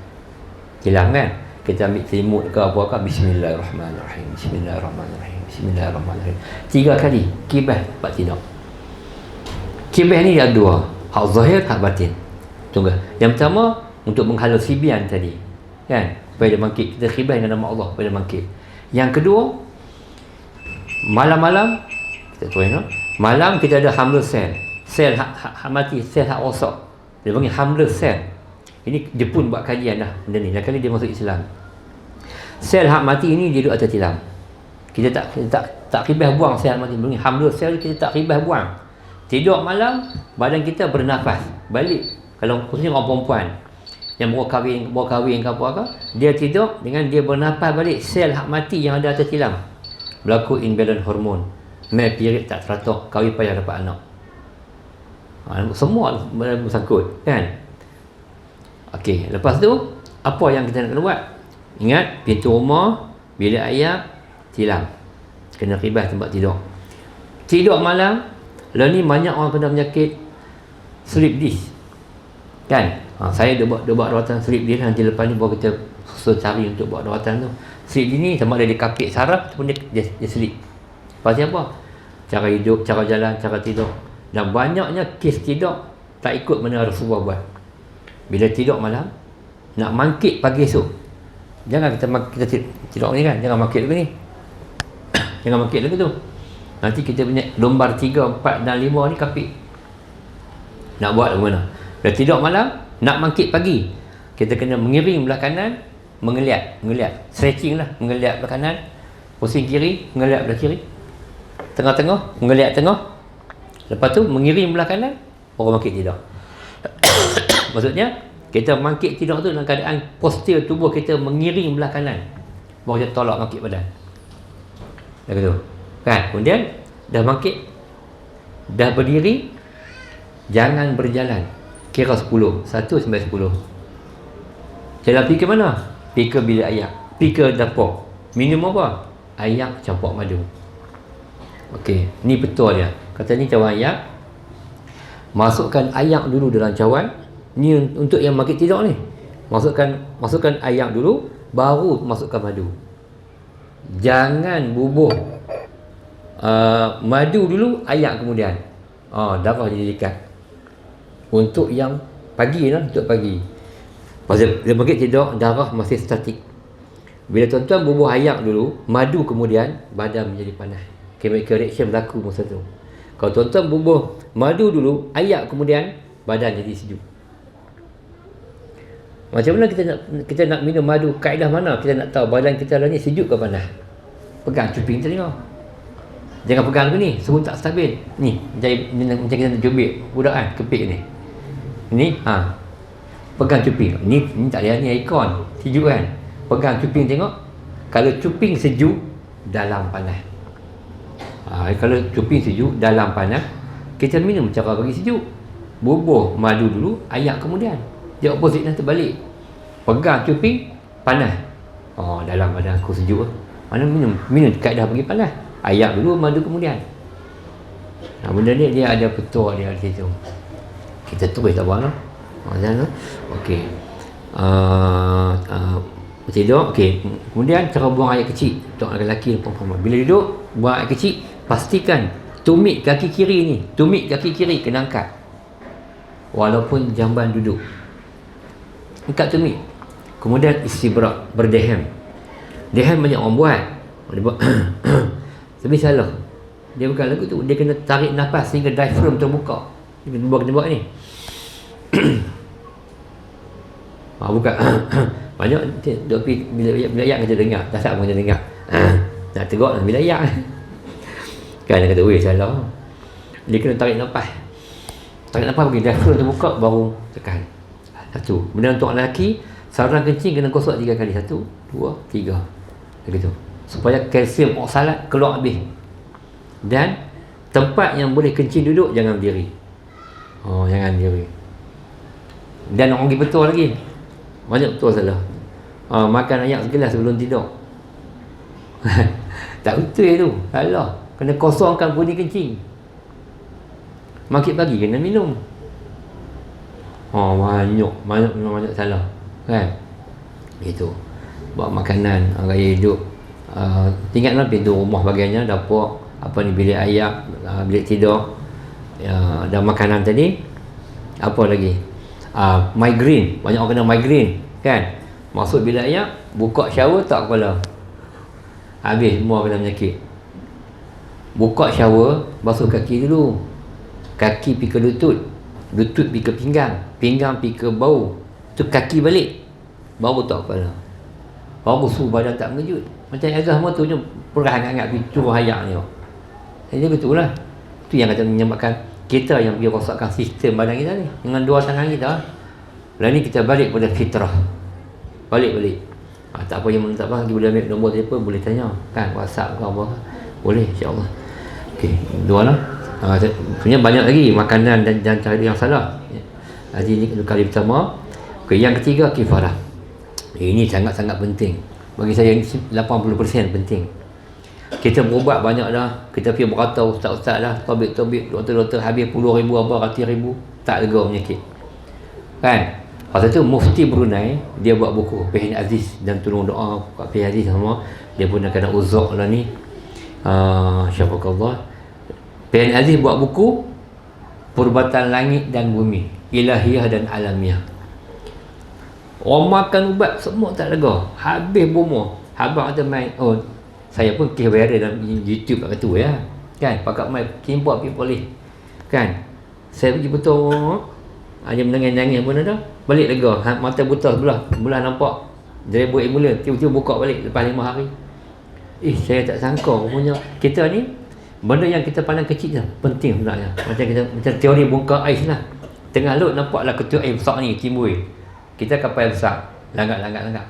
Hilang kan? Kita ambil selimut ke apa-apa, Bismillahirrahmanirrahim, Bismillahirrahmanirrahim, Bismillahirrahmanirrahim. 3 kali kibah buat tidur. Kibah ni ada 2, hak zahir, hak batin. Tunggu. Yang pertama untuk menghalau sibian tadi, kan? Supaya dia bangkit. Kita khibah dengan nama Allah supaya dia bangkit. Yang kedua, malam-malam kita tahu malam kita ada hamle sel hak mati, sel hak rosak. Dia panggil hamle sel. Ini Jepun buat kajian dah benda ni. Dah kali dia masuk Islam. Sel hak mati ini dia duduk atas tilam. Kita tak khibah buang sel hak mati. Panggil hamle sel, kita tak khibah buang. Tidur malam, badan kita bernafas balik. Kalau khususnya orang perempuan yang baru kahwin ke apa ke, dia tidur dengan dia bernafas balik sel hak mati yang ada atas tilam. Berlaku imbalance hormon. Male period tak teratur, kahwin payah dapat anak. Semua bersangkut kan. Okey, lepas tu apa yang kita nak kena buat? Ingat, pintu rumah, bilik ayak, tilam. Kena khibah tempat tidur. Tidur malam, lah ni banyak orang kena penyakit sleep disk. Kan? Saya dah buat rawatan sleep disk, nanti lepas ni baru kita susah cari untuk buat rawatan tu. Sleep disk ni sama ada dia kapit saraf ataupun dia sleep. Pasal apa? Cara hidup, cara jalan, cara tidur. Dan banyaknya kes tidur tak ikut mana Rasulullah buat. Bila tidur malam, nak mangkit pagi esok. Jangan kita tidur ni kan, jangan mangkit lagi ni. Jangan mangkit lagi tu. Nanti kita punya lumbar 3, 4 dan 5 ni kapit. Nak buat ke mana? Dah tidur malam, nak mangkit pagi. Kita kena mengiring belah kanan, mengeliat. Stretching lah, mengeliat belah kanan. Pusing kiri, mengeliat belah kiri. Tengah-tengah, mengeliat tengah. Lepas tu mengiring belah kanan, baru mangkit tidur. Maksudnya kita mangkit tidur tu dalam keadaan postur tubuh kita mengiring belah kanan, baru kita tolak mangkit badan. Dah gitu kan. Kemudian dah mangkit, dah berdiri, jangan berjalan, kira 10, 1 sampai 10. Jalan pergi ke mana? Pergi ke bilik ayak, pergi ke dapur. Minum apa? Ayak campur madu. Okey, ni betul dia. Kata ni cawan ayak, masukkan ayak dulu dalam cawan. Ni untuk yang mangkit tidur ni. Masukkan ayak dulu, baru masukkan madu. Jangan bubuh madu dulu, ayak kemudian. Darah jadi dekat. Untuk yang pagi lah, untuk pagi. Pasal dia mangkit tidur, darah masih statik. Bila tuan-tuan bubuh ayak dulu, madu kemudian, badan menjadi panas. Chemical reaction berlaku masa tu. Kalau tuan-tuan bubuh madu dulu, ayak kemudian, badan jadi sejuk. Macam mana kita nak minum madu? Kaedah mana kita nak tahu badan kita ni sejuk ke panas? Pegang cuping telinga. Jangan pegang dulu ni, sebut tak stabil. Ni, macam kita nak cubit budak kan, kepik ni. Ni, pegang cuping. Ni tak ada, ni aircon, sejuk kan. Pegang cuping tengok. Kalau cuping sejuk, dalam panas. Kalau cuping sejuk, dalam panas. Kita minum cara bagi sejuk. Bubuh madu dulu, ayak kemudian. Dia opposite dah terbalik. Pegang cuping, panas. Oh, dalam badan aku sejuk. Mana minum kaedah bagi panas. Ayak dulu, madu kemudian. Nah, benda ni dia ada petua dia di situ. Kita tulis tak apa lah. Macam tu. Okey. Tidur. Okey. Kemudian cara buang air kecil untuk lelaki dan perempuan. Bila duduk, buang air kecil, pastikan tumit kaki kiri ni. Tumit kaki kiri kena angkat. Walaupun jamban duduk. Angkat tumit. Kemudian istibrak, berdehem. Dehem banyak orang buat. Dia buat tapi salah. Dia bukan lagu tu. Dia kena tarik nafas sehingga diaphragm terbuka. Dia kena buat ni. Bukan. Banyak tapi bila ayak kita dengar. Tak sabar kita dengar. Nak teruk bila ayak. Kan dia kata, weh salah. Dia kena tarik nafas. Tarik nafas bagi diaphragm terbuka baru tekan. Satu. Benda untuk lelaki, saluran kencing kena gosok 3 kali. 1, 2, 3. Begitu. Supaya kalsium oksalat keluar habis. Dan tempat yang boleh kencing duduk jangan berdiri. Jangan berdiri. Dan orang pergi betul lagi. Banyak betul salah. Makan ayak segelas sebelum tidur. Tak betul tu. Salah. Kena kosongkan bunyi kencing. Makin pagi kena minum. Banyak salah. Kan? Itu. Buat makanan, gaya hidup. Ingatlah pintu rumah bagiannya, dapur, bilik ayak, bilik tidur, dan makanan tadi. Apa lagi? Migraine. Banyak orang kena migraine, kan? Masuk bilik ayak, buka shower tak kepala. Habis semua kena penyakit. Buka shower, basuh kaki dulu. Kaki pergi ke lutut, lutut pergi ke pinggang, pinggang pergi ke bau. Tu kaki balik, baru tak kepala. Baru suhu badan tak mengejut. Macam azah semua tu je perah hangat-hangat pergi curah ayak ni. Jadi betul lah. Tu yang kata menyebabkan kita yang pergi rosakkan sistem badan kita ni dengan 2 tangan kita. Lalu ni kita balik pada fitrah. Balik. Tak apa yang tak apa, lagi boleh ambil nombor telefon, boleh tanya kan, WhatsApp ke apa. Boleh, insya-Allah. Okey, 2 lah. Sebenarnya banyak lagi makanan dan cara yang salah. Jadi ini kali pertama. Okey, yang ketiga kifarah. Ini sangat-sangat penting. Bagi saya ini 80% penting. Kita berubat banyak dah. Kita pergi berkata ustaz-ustaz dah, tabib-tabib, doktor-doktor, habis puluh ribu, ratus ribu, tak lega penyakit. Kan? Pasal tu Mufti Brunei, dia buat buku Fiqh Aziz dan Tolong Doa kat Fiqh Aziz semua. Dia pun nak kena uzuk lah ni. Syafakallah. Fiqh Aziz buat buku Perubatan Langit dan Bumi, Ilahiyah dan Alamiah. Orang makan ubat semua tak lega. Habis bomoh. Abang kata main. Saya pun kes viral dalam YouTube kat tu ya. Kan? Pakat main kimpak pergi polis. Kan? Saya pergi betul. Dia menangis-nangis pun ada. Balik lega. Mata buta sebelah nampak. Driver ambulans tiba-tiba buka balik lepas 5 hari. Saya tak sangka punya kita ni benda yang kita pandang kecil je penting sebenarnya. Macam teori bongkar ais lah. Tengah laut nampaklah ketua air besar ni timbul. Kita kapal besar, langgar,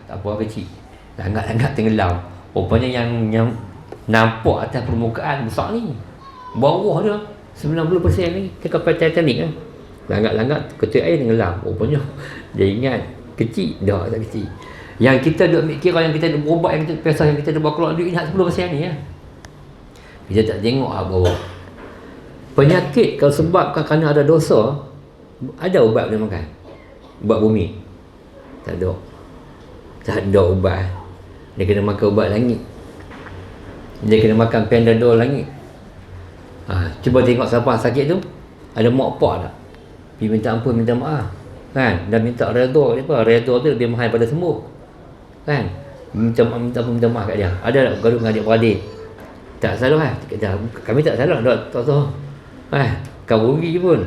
tak apa kecil. Langgar tenggelam. Rupanya yang nampak atas permukaan besar ni. Bawah dia 90% lagi ke kapal Titanic kan. Langgar ketua air tenggelam. Rupanya dia ingat kecil, dah tak kecil. Yang kita duk kira, yang kita duk berubat, yang kita pesah, yang kita duk bawa keluar duit, ingat 10% ni ya. Kita tak tengok bawah. Penyakit kalau sebabkan kerana ada dosa, ada ubat boleh makan. Ubat bumi. Tak ada ubat. Dia kena makan ubat langit. Dia kena makan Panadol langit. Cuba tengok siapa sakit tu, ada mak pak tak? Pergi minta ampun, minta maaf kan, dan minta redha. Redha tu lebih mahal pada sembuh kan. Minta maaf kat dia. Ada tak gaduh dengan adik-beradik? Tak salah kami tak salah, tak tahu kau rugi pun.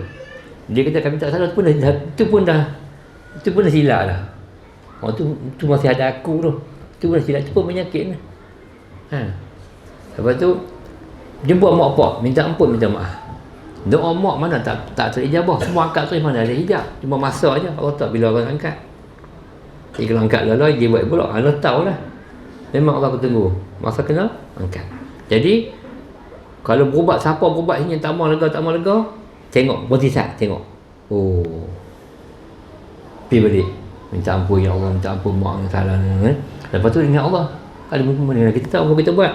Dia kata kami tak salah, tu pun dah silap lah. Tu masih ada aku tu. Tu pun dah silap, tu pun penyakit ni. Lepas tu jemput mak pak, minta ampun, minta maaf. Doa mak mana tak terijabah. Semua angkat tu mana ada hijab. Cuma masa aja. Allah tak bila orang angkat. Jadi kalau angkat lalai, dia buat pula. Allah tahu lah. Memang Allah tunggu. Masa kena angkat. Jadi kalau berubat, siapa berubat sini tak mau lega, tengok berhenti sat, tengok. Oh, pergi balik, minta ampun ya Allah, minta ampun, maaf salah kan. Lepas tu ingat Allah, ada benda kita tahu apa kita buat.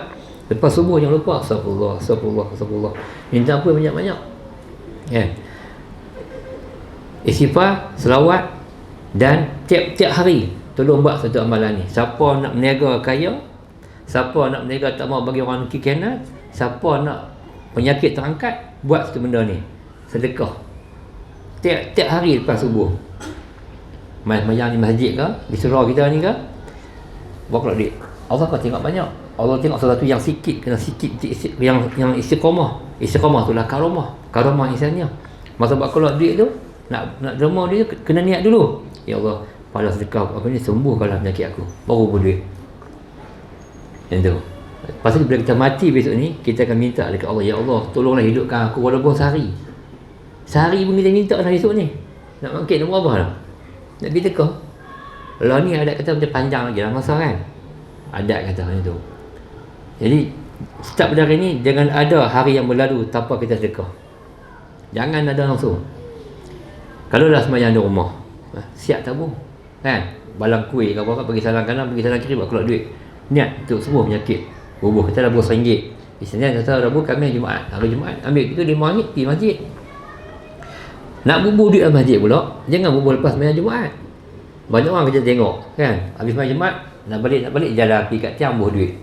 Lepas subuh jangan lupa astagfirullah, astagfirullah, astagfirullah, minta ampun banyak-banyak ya. Istighfar, selawat, dan tiap-tiap hari tolong buat satu amalan ni. Siapa nak berniaga kaya, siapa nak berniaga tak mau bagi orang khianat, siapa nak penyakit terangkat, buat satu benda ni, sedekah tiap hari lepas subuh. Mayang di masjid ke, di surau kita ni ke, buat duit. Allah kau tengok banyak. Allah tengok sesuatu yang sikit, kena sikit, yang istiqamah. Istiqamah tu lah karamah insannya. Masa buat keluar duit tu, nak derma dia, kena niat dulu. Ya Allah, pada sedekah apa ni, sembuhkanlah penyakit aku, baru berduit. Yang tu. Lepas tu bila kita mati besok ni, kita akan minta dekat Allah, ya Allah, tolonglah hidupkan aku walaupun sehari. Sehari pun kita minta dah esok ni. Nak makin nombor berapa dah? Nak pergi teka. Kalau ni adat kata macam panjang lagi lah masa kan. Adat kata macam tu. Jadi start pada hari ni, jangan ada hari yang berlalu tanpa kita sedekah. Jangan ada langsung. Kalau dah sembahyang di rumah, siap tabung kan, balang kuih ke apa, pergi salang kanan, pergi salang kiri, buat keluar duit, niat untuk sembuh penyakit. Bubuh kita dah RM2. Istilahnya kata Rabu, Khamis, Jumaat. Hari Jumaat ambil kita RM5 pergi masjid. Nak bubuh duit dalam masjid pula, jangan bubuh lepas sembahyang Jumaat. Banyak orang kita tengok kan, habis sembahyang Jumaat nak balik jalan pergi kat tiang bubuh duit.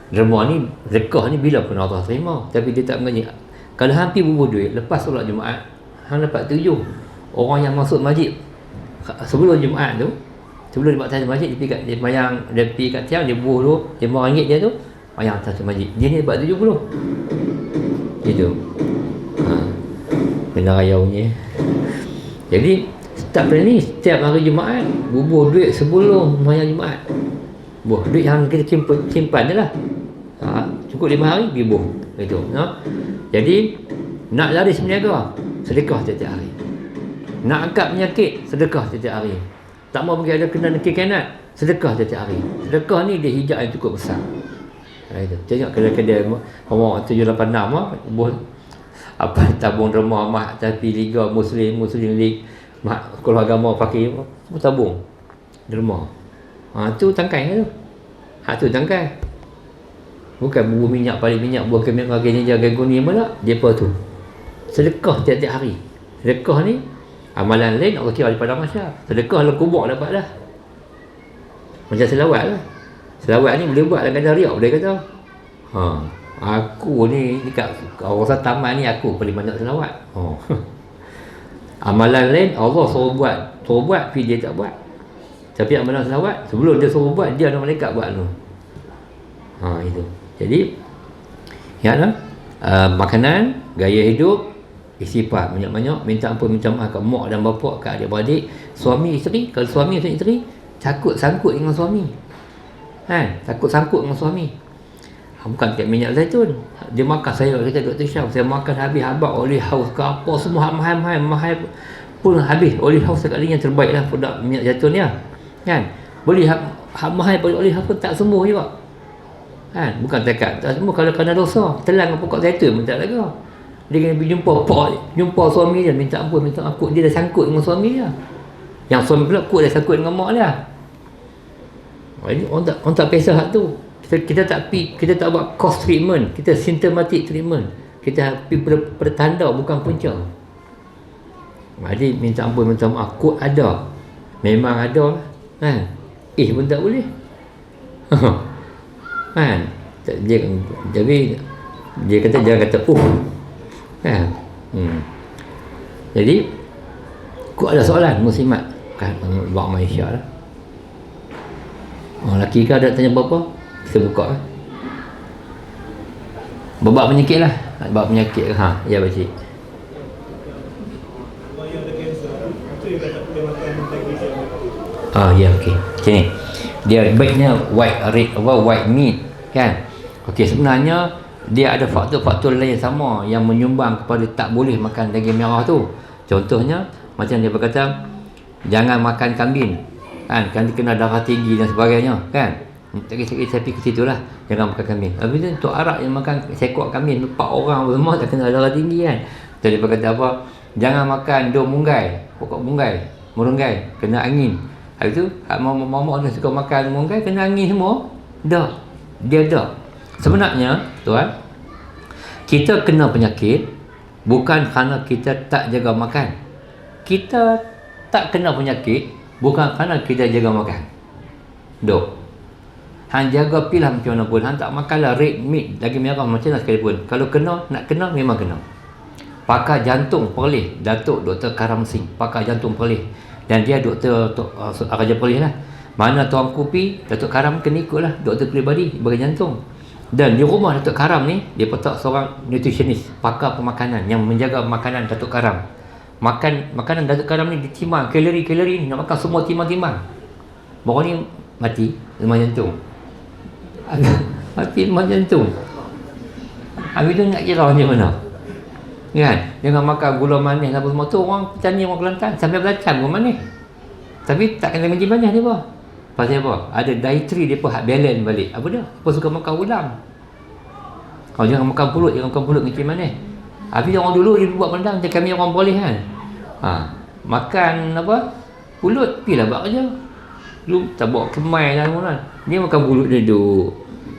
Derma ni, zakah ni bila pun Allah terima, tapi dia tak mengaji. Kalau hampir bubuh duit lepas solat Jumaat, hang dapat 7 orang yang masuk masjid sebelum Jumaat tu, sebelum dia buat tahiyat masjid, dia pergi kat tiang, dia bubuh dulu RM5 dia tu, mayang atas masjid, dia ni dapat 70 gitu. Benda raya punya. Jadi start pada ni, setiap hari Jumaat bubuh duit sebelum mayang Jumaat. Bubuh duit yang kita simpan je lah. Cukup 5 hari pergi bubuh gitu. Jadi nak laris berniaga, sedekah setiap hari. Nak angkat penyakit, sedekah setiap hari. Tak mau pergi ada kena khianat, sedekah setiap hari. Sedekah ni dia hijab yang cukup besar. Itu. Tengok kedai-kedai orang 786 apa tabung derma mak, tapi Liga Muslim League, mak sekolah agama fakir semua tabung derma. Tu tangkai tu. Tu tangkai. Bukan bubuh minyak, paling minyak, buah kemek bagi ni jaga guni pula. Dia apa tu? Sedekah tiap-tiap hari. Sedekah ni amalan lain Allah kira daripada masyarakat. Sedekah dalam kubur dapat dah. Macam selawat lah. Selawat ni boleh buat dalam kadar riak, boleh kata. Aku ni dekat kawasan taman ni aku paling banyak selawat. Amalan lain Allah suruh buat tapi dia tak buat. Tapi amalan selawat sebelum dia suruh buat, dia ada malaikat buat tu. Itu. Jadi ingatlah, makanan, gaya hidup, istighfar banyak-banyak, minta ampun, minta maaf kat mak dan bapak, kat adik-beradik, suami isteri. Kalau suami atau isteri takut sangkut dengan suami kan, takut sangkut dengan suami. Bukan tiap minyak zaitun, dia makan, saya kata Dr. Syam, saya makan habis habak oleh haus ke apa semua, mahal pun habis oleh haus sekali yang terbaik lah produk minyak zaitun ni kan. Beli mahal oleh haus pun tak sembuh juga kan. Bukan takat tak sembuh kalau kena dosa, telan pokok zaitun pun tak lega. Dia kena pergi jumpa suami dia, minta ampun, dia dah sangkut dengan suami dia. Yang suami pula dah sangkut dengan mak dia. Ini orang tak kisah hak tu. Kita tak buat cause treatment, kita symptomatic treatment. Kita pergi pertanda bukan punca. Jadi minta ampun, minta maaf, kod ada, memang ada kan. Pun tak boleh kan. Jadi dia kata, jangan kata kan. Jadi kod ada soalan muslimat kan, buat Malaysia lah. Lelaki ke ada tanya apa-apa, kita buka kan. Babak penyakit lah, babak penyakit ya pakcik. Ya okey. Sini. Dia baiknya white meat kan. Okey, sebenarnya dia ada faktor-faktor lain sama yang menyumbang kepada tak boleh makan daging merah tu. Contohnya macam dia berkata jangan makan kambing kan kena darah tinggi dan sebagainya kan. Saya pergi ke situ lah, jangan makan kambing. Habis tu untuk Arab yang makan sekor kambing 4 orang semua tak kena darah tinggi kan. Jadi dia kata apa? Jangan makan daun munggai, pokok munggai, merunggai, kena angin. Habis tu, mama orang suka makan munggai, kena angin semua. Dah. Dia dah. Sebenarnya, tuan, kita kena penyakit bukan kerana kita tak jaga makan. Kita tak kena penyakit bukan kerana kita jaga makan. Dok. Hang jaga pilah macam mana pun. Hang tak makanlah red meat, daging merah macam mana sekalipun. Kalau kena, nak kena, memang kena. Pakar jantung Perlis, Datuk Dr. Karam Singh, pakar jantung Perlis. Dan dia Dr. Raja Perlis lah. Mana Tuan Kupi, Datuk Karam kena ikut lah, doktor peribadi bagi jantung. Dan di rumah Datuk Karam ni, dia letak seorang nutritionist, pakar pemakanan yang menjaga makanan Datuk Karam. Makanan Datuk Karam ni ditimbang, kalori-kalori ni, nak makan semua timbang-timbang. Baru ni mati, demam jantung. Mati demam jantung. Habis tu nak kira macam mana? Kan? Jangan makan gula manis apa semua tu, orang bertanya orang Kelantan sampai Kelantan gula manis. Tapi tak kena manis banyak dia apa? Pasal apa? Ada dietary dia pun hak balance balik. Apa dia? Apa suka makan ulam. Kalau jangan makan pulut, jangan makan pulut manis manis. Habis orang dulu dia buat pandang macam kami orang boleh kan. Makan apa? Pulut pilah buat kerja. Lu tak bawa kemai lah semua. Dia makan pulut dia duduk.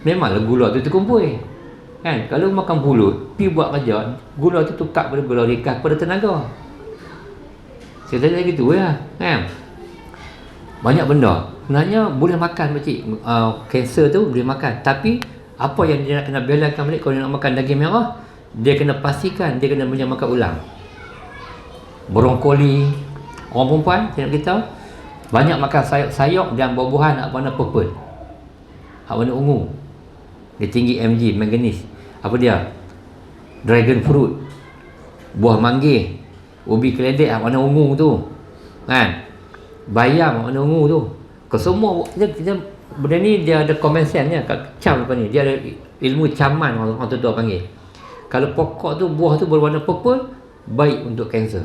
Memanglah gula tu terkumpul. Kan? Kalau makan pulut, pi buat kerja, gula tu tukar pada gula rikas pada tenaga. Saya tanya gitu ya, kan? Banyak benda. Sebenarnya boleh makan pakcik. Kanser tu boleh makan. Tapi apa yang dia nak kena belakan balik kalau dia nak makan daging merah, dia kena pastikan dia kena banyak makan ulang. Brokoli. Orang perempuan, saya nak beritahu, banyak makan sayur dan buah-buahan hak warna purple. Hak warna ungu. Dia tinggi mg, manganis. Apa dia? Dragon fruit. Buah manggis. Ubi keledek warna ungu tu. Kan? Bayam warna ungu tu. Kesemua benda ni dia ada common sense nya kat cam lepas ni. Dia ada ilmu caman orang tua panggil. Kalau pokok tu buah tu berwarna purple, baik untuk kanser.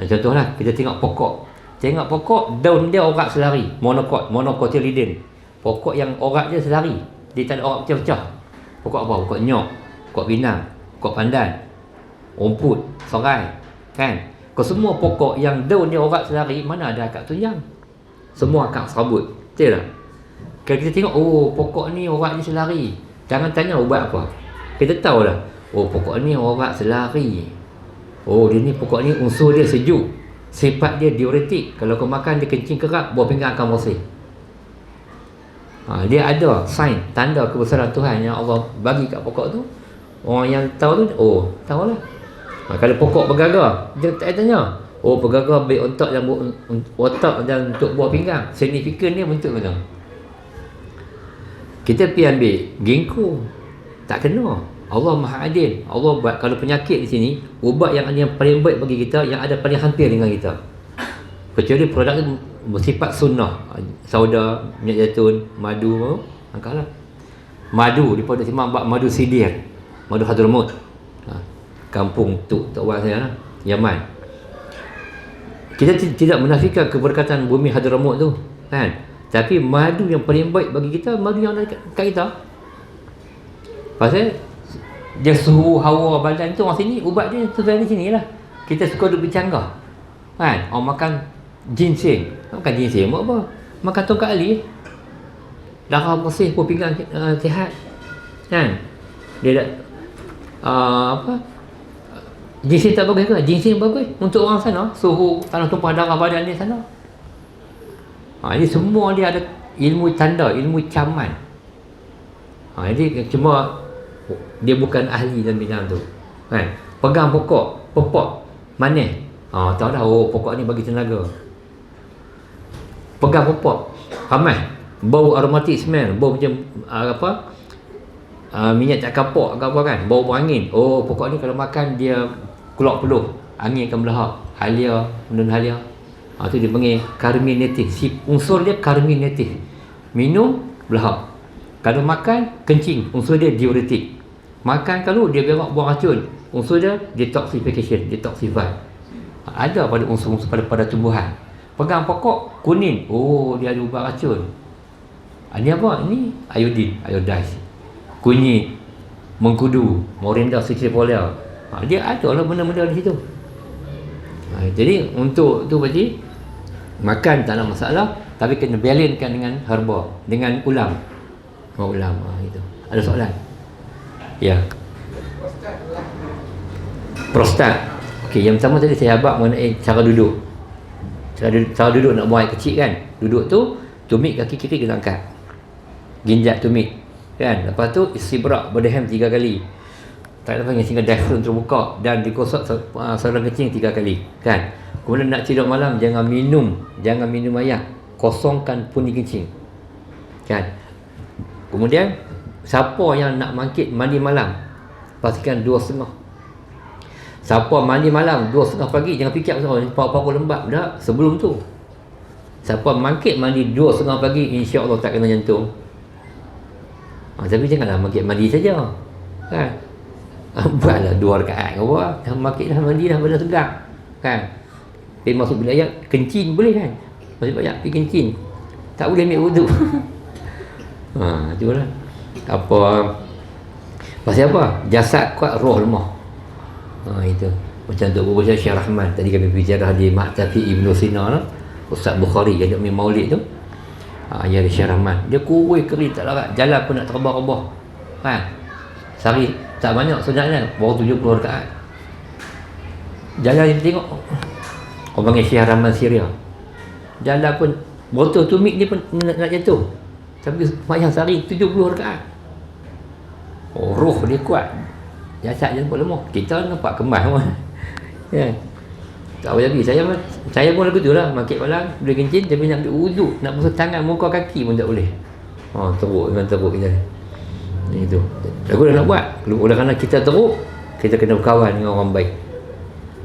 Contohlah kita tengok pokok. Tengok pokok, daun dia orak selari, monocotyledon. Pokok yang orak dia selari. Dia tak ada orak pecah-pecah. Pokok apa? Pokok nyok, pokok pinang, pokok pandan, rumput, serai, kan? Kesemua pokok yang daun dia orak selari, mana ada akar tunjang? Semua akar serabut. Betul tak? Kalau kita tengok, oh pokok ni orak dia selari, jangan tanya ubat apa. Kita tahu dah, oh pokok ni orak selari. Oh dia ni pokok ni unsur dia sejuk. Sifat dia diuretik. Kalau kau makan dia kencing kerap, buah pinggang akan bersih. Dia ada sign, tanda kebesaran Tuhan yang Allah bagi kat pokok tu. Orang yang tahu tu, oh tahulah. Kalau pokok bergagar, dia tak tanya, oh bergagar baik otak dan untuk buah pinggang. Signifikan dia bentuk mana? Kita pergi ambil ginkgo, tak kena. Allah Maha Adil. Allah buat kalau penyakit di sini, ubat yang paling baik bagi kita, yang ada paling hampir dengan kita. Kecuali produk itu bersifat sunnah. Sauda, minyak zaitun, madu, angkatlah. Madu, dia pada sembang buat madu sidir, madu Hadramut. Kampung Tok Wan saya lah, Yaman. Kita tidak menafikan keberkatan bumi Hadramut tu, kan? Tapi madu yang paling baik bagi kita, madu yang ada kat kita. Pasal dia suhu hawa badan tu orang sini, ubat dia sebenarnya di sini lah. Kita suka duduk bercanggah, kan? Orang makan ginseng, makan ginseng buat apa? Makan tongkat ali, darah bersih, buah pinggang sihat, kan? Dia dah apa? Ginseng tak bagus ke? Ginseng bagus untuk orang sana, suhu tanah tumpah darah badan dia sana. Ini semua dia ada ilmu tanda, ilmu caman. Jadi cuma dia bukan ahli dalam bidang tu, kan? Pegang pokok manis, tahu dah, oh pokok ni bagi tenaga. Pegang pokok pamas, bau aromatik smell, bau macam minyak tak kapok ke apa kan, bau angin. Oh pokok ni kalau makan dia keluar peluh, angin akan melahap. Halia, benda halia. Tu dia panggil carminative. Unsur dia carminative. Minum belahap. Kalau makan kencing, unsur dia diuretik. Makan kalau dia berak buang racun, unsur dia detoxification, detoxify. Ada pada unsur-unsur pada tumbuhan. Pegang pokok kuning, oh dia ada ubat racun. Ini apa? Ini iodine, iodize. Kunyit, mengkudu, Morinda citrifolia, Dia ada lah benda-benda di situ. Jadi untuk tu pakcik, makan tak ada masalah, tapi kena balancekan dengan herba, dengan ulam. Ulam itu. Ada soalan? Ya. Prostat. Okey, yang pertama tadi saya habaq mengenai cara duduk. Cara duduk nak buang air kecil kan. Duduk tu, tumit kaki kiri kena angkat. Ginjal tumit. Kan? Lepas tu istibrak berdehem 3 kali. Tak ada panggil sehingga diaphragm terbuka dan dikosok saluran kencing 3 kali. Kan? Kemudian nak tidur malam jangan minum air. Kosongkan pundi kencing. Kan? Kemudian siapa yang nak mandi malam, pastikan 2.30. Siapa mandi malam 2.30 pagi, jangan fikir paru-paru lembab dah sebelum tu. Siapa mandi 2.30 pagi, insya-Allah tak kena jantung. Tapi janganlah mandi saja. Kan? Buatlah 2 rakaat ke apa. Dah mandi dah badan segar. Kan? Pergi masuk bilik ayat, kencing boleh kan? Masuk ayat pergi kencing. Tak boleh ambil wuduk. Itulah. Pasal apa? Jasad kuat, roh lemah. Itu. Macam tu Abu Syekh Rahman tadi kami bicara di Ma'tafi Ibn Sina lah. Ustaz Bukhari yang duk maulid tu. Ya Syekh Rahman. Dia kurui kering tak larat. Jalan pun nak terbah-rebah. Kan? Sehari tak banyak sebenarnya, baru 70 rakaat. Jalan dia tengok. Orang panggil Syekh Rahman Syria. Jalan pun botol tumit dia pun nak jatuh. Tapi semayang sehari 70 rakaat. Roh dia kuat. Jasad dia pun lemah. Kita nampak kemas pun. Ya. Tak boleh lagi. Saya pun lagu tu lah. Makit malam, boleh kencing tapi nak ambil wuduk, nak basuh tangan, muka, kaki pun tak boleh. Teruk memang teruk kita. Itu. Lagu dah nak buat. Oleh kerana kita teruk, kita kena berkawan dengan orang baik.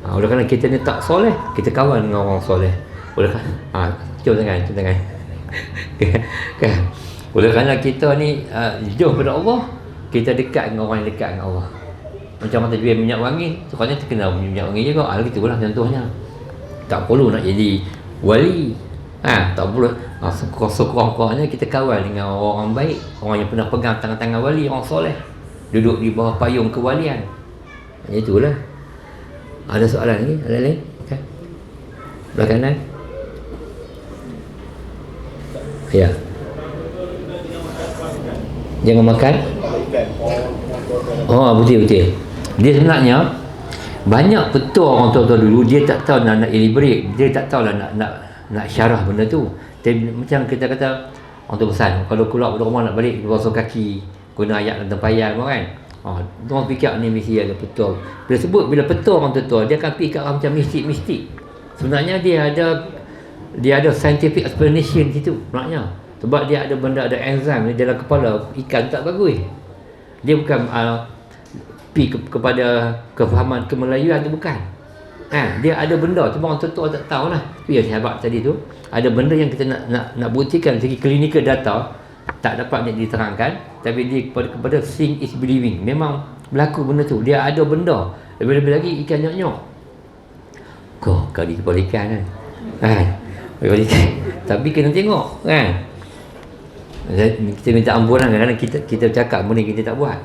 Oleh kerana kita ni tak soleh, kita kawan dengan orang soleh. Oleh kerana cium tangan. Kan? Oleh kerana kita ni jauh pada Allah, kita dekat dengan orang yang dekat dengan Allah. Macam kita jual minyak wangi, soalnya terkenal minyak wangi juga. Gitulah contohnya. Tak perlu nak jadi wali. Tak perlu. Sekurang-kurangnya kita kawal dengan orang baik, orang yang pernah pegang tangan-tangan wali, orang soleh, duduk di bawah payung kewalian. Itulah. Ada soalan lagi? Ada lain? Okay. Belah kanan. Ya. Jangan makan. Betul. Dia sebenarnya banyak betul orang tua-tua dulu dia tak tahu nak elaborate, dia tak tahu lah nak syarah benda tu. Macam kita kata orang tu pesan kalau keluar dari rumah nak balik basuh kaki, guna ayat dan tempayan kan. Orang fikir ni mesti ada betul. Bila betul orang tua dia akan fikir macam mistik. Sebenarnya dia ada scientific explanation situ sebenarnya. Sebab dia ada benda, ada enzim dalam kepala ikan tak bagus. Dia bukan kepada kefahaman kemelayuan tu bukan. Dia ada benda tu orang tua tak tahulah. Tu yang saya habaq tadi tu, ada benda yang kita nak buktikan segi clinical data tak dapat diterangkan, tapi dia kepada seeing is believing. Memang berlaku benda tu. Dia ada benda. Lebih-lebih lagi ikan nyok-nyok. Kau di kepala ikan kan. Tapi kena tengok kan. Kita minta ampunan kadang-kadang kita cakap benda kita tak buat.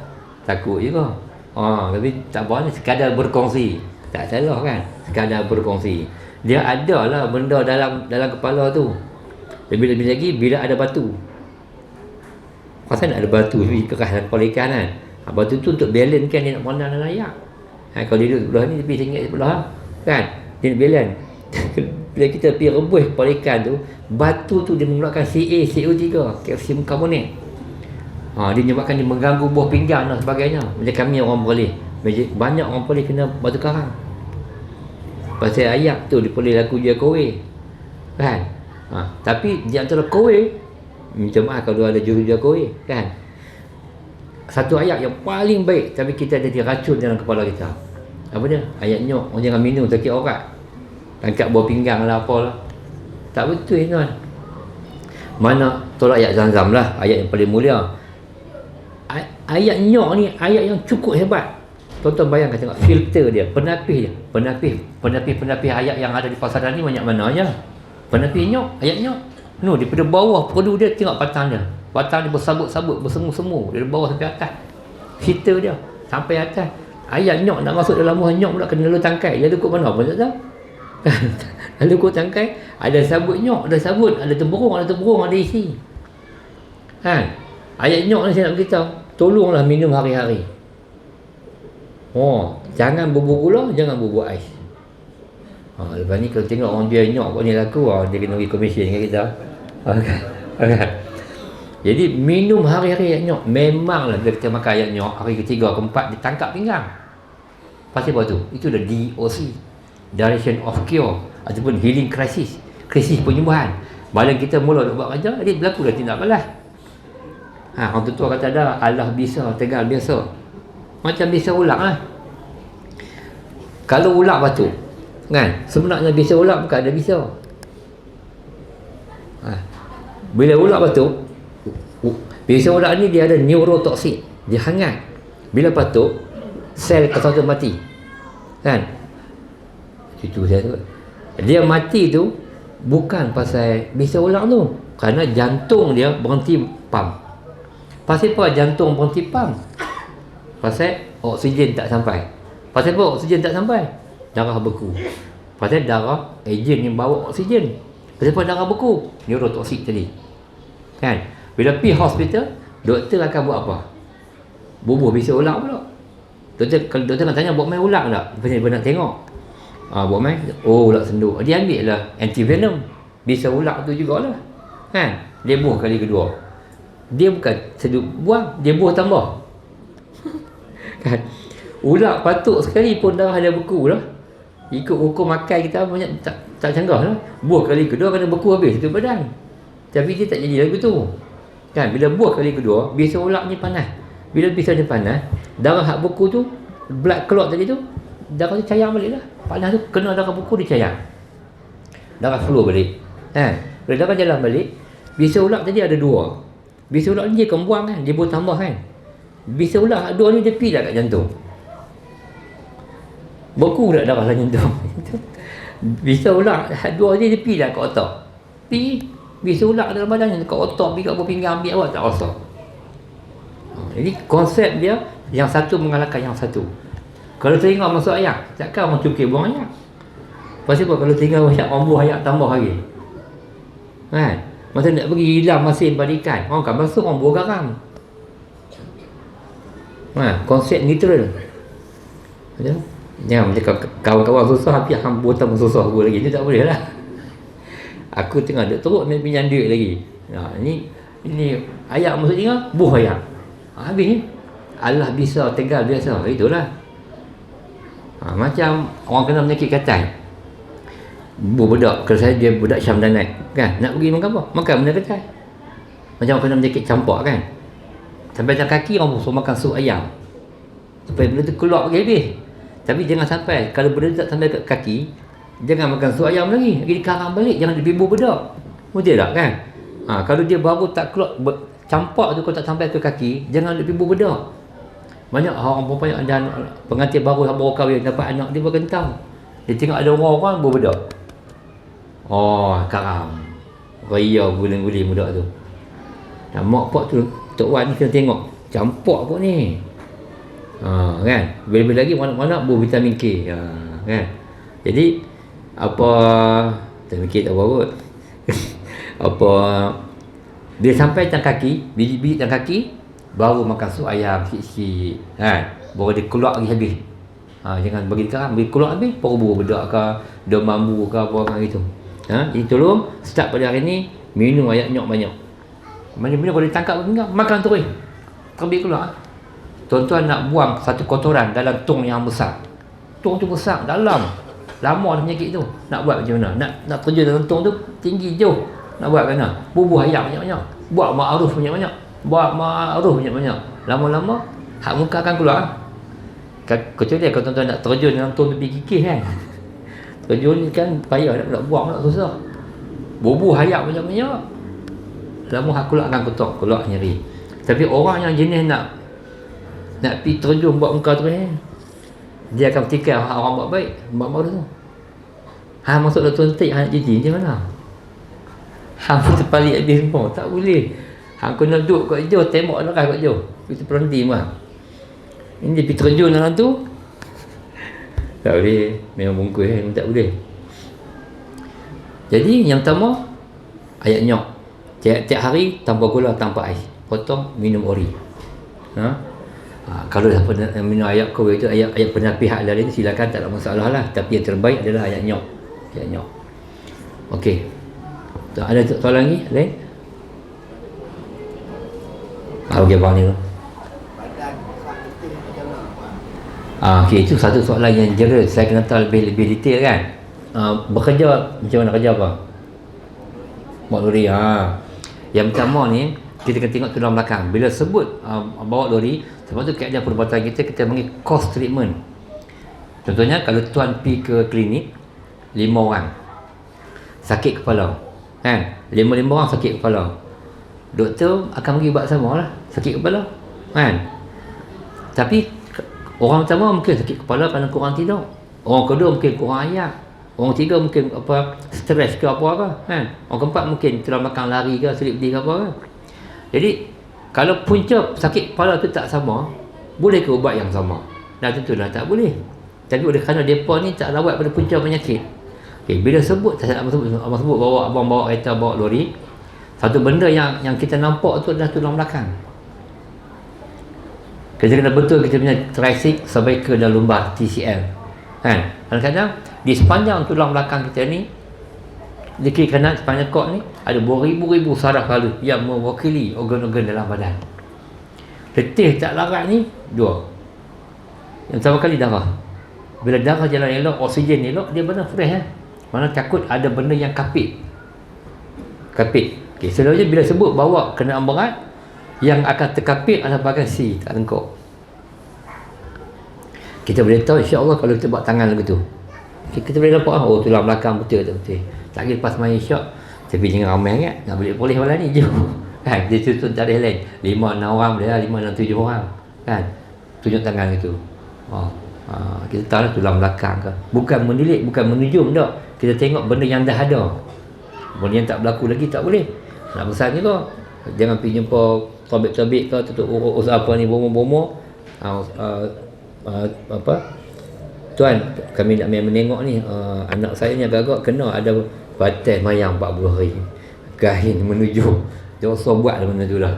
Takut juga. Tapi tak apa ni, sekadar berkongsi. Tak salah kan? Sekadar berkongsi. Dia ada lah benda dalam kepala tu. Lebih-lebih lagi bila ada batu. Pasal nak ada batu keras dalam kepala ikan kan. Batu tu untuk balance kan, dia nak pandang dan layak. Kalau dia duduk sebelah ni, tepi sengit sebelah kan, dia nak balance. Bila kita pergi rebus kepala ikan tu, batu tu dia mengeluarkan Ca, CO3, kalsium karbonat. Dia menyebabkan dia mengganggu buah pinggang dan sebagainya. Macam kami orang boleh, banyak orang boleh kena batu karang. Pasal ayat tu dia boleh laku dia kowe kan. Tapi di antara kowe, minta maaf kalau ada juru-juru kowe kan, satu ayat yang paling baik tapi kita ada diracun dalam kepala kita. Apa dia? Ayat nyok, orang jangan minum sakit aurat, tangkap buah pinggang lah apalah. Tak betul tuan. Mana tolak ayat Zam-Zam lah, ayat yang paling mulia. Ayat nyok ni ayat yang cukup hebat. Tuan-tuan bayangkan tengok filter dia, penapis dia. Penapis ayat yang ada di pasaran ni banyak mana aja. Penapis nyok, ayat nyok. Daripada bawah perdu dia tengok patang dia. Patang dia bersabut-sabut, bersemu-semu dari bawah sampai atas. Filter dia sampai atas. Ayat nyok nak masuk dalam muah nyok pula kena lalu tangkai. Lalu kot mana pun tak tahu. Lalu kot tangkai, ada sabut nyok, ada sabut, ada tempurung, ada isi. Kan? Ayat nyok ni saya nak beritahu, tolonglah minum hari-hari. Jangan bubur gula, jangan bubur ais. Lepas ni kalau tengok orang jual nyok kot ni laku, dia kena bagi komisen dengan kita. Okay. Jadi minum hari-hari ayat nyok. Memanglah bila kita makan ayat nyok, hari ketiga, keempat, ditangkap pinggang. Pasal apa tu? Itu dah DOC, Duration of Cure, ataupun Healing Crisis, krisis penyembuhan. Badan kita mula nak buat kerja, jadi berlaku dah tindak balas. Orang tua kata dah, Allah bisa, tegal biasa. Macam bisa ulang lah. Kalau ulang batuk, kan? Sebenarnya bisa ulang, bukan ada bisa. Bila ulang batuk, bisa ulang ni dia ada neurotoksik, dia hangat. Bila batuk, sel kesatuan mati, kan? Itu saya tu. Dia mati tu bukan pasal bisa ulang tu, kerana jantung dia berhenti pam. Pasal apa jantung berhenti pam? Pasal oksigen tak sampai. Pasal apa oksigen tak sampai? Darah beku. Pasal darah ejen yang bawa oksigen. Pasal apa darah beku? Neurotoksik tadi, kan? Bila pergi hospital, doktor akan buat apa? Bubuh bisa ulang pula. Kalau doktor nak tanya, buat main ulang tak? Dia nak tengok. Buat main, ulang senduk. Dia ambil lah antivenom. Bisa ulang tu jugalah, kan? Dia buah kali kedua. Dia bukan seduk buang, dia buah tambah. Kan? Ulang patuk sekali pun darah dia beku lah. Ikut hukum makan kita banyak tak canggah lah. Buah kali kedua kena beku habis tu badan. Tapi dia tak jadi lagu tu. Kan? Bila buah kali kedua, bisa ulang ni panas. Bila bisa ni panas, darah hak beku tu, blood clot tadi tu, darah tu cayang balik lah. Panas tu kena darah beku dia cayang, darah flow balik. Bila darah jalan balik, bisa ulang tadi ada dua. Bisa ulang ni dia akan buang kan, dia boleh tambah kan. Bisa ulang hak dua ni dia pergi dah kat jantung, beku dah darah dalam jantung. Bisa ulang hak dua ni dia pergi dah kat otak, bisa ulang dalam badan kat otak, pergi kat pinggang, ambil awak tak rasa. Jadi konsep dia, yang satu mengalahkan yang satu. Kalau telinga masuk ayak, takkan orang cukir buang ayak. Pasal apa? Kalau telinga banyak, orang buang ayak tambah lagi, kan? Masa nak pergi hilang masin pada ikan, orang kan masuk, orang buang garam. Konsep neutral. Jangan macam kawan-kawan susah, tapi hang buat tambah susah pun lagi. Ini tak boleh lah. Aku tengah duk teruk nak pinjam duit lagi. Ini ayak masuk telinga, buh ayak. Habis ni Allah bisa, tegal biasa. Itulah. Macam orang kena penyakit katai, budak, kalau saya dia budak Syam dan Naik, kan, nak pergi makan apa? Makan benda katai. Macam orang kena penyakit campak, kan, sampai atas kaki orang suruh makan sup ayam supaya benda tu keluar pergi habis. Tapi jangan sampai, kalau benda tu tak sampai kat kaki, jangan makan sup ayam lagi dikarang balik, jangan dibimbur bedak. Betul tak, kan? Kalau dia baru tak keluar campak tu, kalau tak sampai ke kaki, jangan dibimbur bedak. Banyak orang perempuan yang ada pengantin baru kahwin, dapat anak dia berkentang, dia tengok ada orang berbedak, karam raya guling-guling budak tu. Dan mak pak tu, Tok Wan ni kena tengok campak pun ni, kan, bila-bila lagi mana-mana vitamin K, kan. Jadi apa vitamin K tak apa kot. Apa dia sampai atas kaki, biji-biji atas kaki, baru makan sup ayam sikit-sikit, kan, baru dia keluar lagi habis. Jangan bagi garam, bagi keluar habis, baru buru bedak ke, daun bambu ke, apa kan gitu. Jadi tolong start pada hari ni, minum ayat nyok banyak. Mana-mana kalau ditangkap pinggang, makan terus, terbit keluar. Tuan-tuan nak buang satu kotoran dalam tong yang besar, tong tu besar, dalam lama dah penyakit tu, nak buat macam mana? Nak terjun dalam tong tu tinggi jauh, nak buat macam mana? Bubuh ayam banyak-banyak, buat ma'ruf banyak-banyak, buat ma'ruf banyak-banyak, lama-lama hak muka akan keluar. Kecuali kalau tuan-tuan nak terjun dalam tong tu pergi kikih, kan, terjun kan payah, nak buang nak susah, bubuh ayam banyak-banyak, lama hak keluar akan keluar nyeri. Tapi orang yang jenis nak pergi terjun buat muka tu, dia akan fikir orang buat baik, buat baru tu. Masuk dalam tuntik, nak cuci macam mana? Pun terpalik habis semua, tak boleh. Kena duduk kat jauh, tembak nerah kat jauh, itu berhenti mah. Ini dia pergi terjun dalam tu, Tak boleh, memang bungkus memang tak boleh. Jadi yang pertama, ayat nyok. Tiap hari tanpa gula, tanpa ais. Potong, minum ori. Kalau dapat minum ayat kau itu ayat penapih hak lain, silakan, tak ada masalah lah. Tapi yang terbaik adalah ayat nyok. Ayat nyok. Okey. Ada soalan lagi? Lain? Okey, bang ni. Okay, itu satu soalan yang jelas. Saya kena tahu lebih detail kan. Bekerja, macam mana kerja apa? Buat lori. Yang pertama ni, kita kena tengok tulang belakang. Bila sebut bawa lori, sebab tu kaedah perubatan kita panggil cost treatment. Contohnya, kalau tuan pergi ke klinik 5 orang sakit kepala, kan? 5 orang sakit kepala, doktor akan bagi ubat sama lah, sakit kepala, kan? Tapi orang pertama mungkin sakit kepala kerana kurang tidur, orang kedua mungkin kurang ayak, orang tiga mungkin stres ke apa kan, orang keempat mungkin tulang belakang lari ke, selip berdiri ke apa kan. Jadi kalau punca sakit kepala tu tak sama, boleh ke ubat yang sama? Tentulah tak boleh. Tapi oleh kerana mereka ni tak rawat pada punca penyakit. Bila sebut, abang sebut abang bawa kereta, bawa lori, satu benda yang kita nampak tu adalah tulang belakang. Kita kena betul kita punya tricep, cervical dan lumbar, TCL, kan? Kadang-kadang di sepanjang tulang belakang kita ni, di kiri kanan sepanjang kok ni ada beribu-ribu saraf halus yang mewakili organ-organ dalam badan. Letih tak larat ni dua. Yang pertama kali darah. Bila darah jalan elok, oksigen elok, dia benar fresh Mana takut ada benda yang kapit. Okey, selalunya bila sebut bawa kenderaan berat, yang akan terkapit adalah bagasi kat lengkok. Kita boleh tahu insya-Allah kalau kita buat tangan lagu tu. Kita boleh nampak tulang belakang betul tak betul. Tak lagi lepas main shot, tapi jangan ramai sangat. Nak boleh malam ni je. Kan, dia tuntut tarikh lain. 5-6 orang boleh lah, 5-6-7 orang. Kan? Tunjuk tangan gitu. Kita tahu lah tulang belakang ke. Bukan menilik, bukan menujum tak. Kita tengok benda yang dah ada. Benda yang tak berlaku lagi tak boleh. Nak besar ni kau. Jangan pergi jumpa tabik-tabik ke, tutup urus apa ni, bomo-bomo. Tuan, kami nak main menengok ni, anak saya ni agak-agak kena ada batas mayang 40 hari. Gahin menuju. Dia usah buat benda tu lah.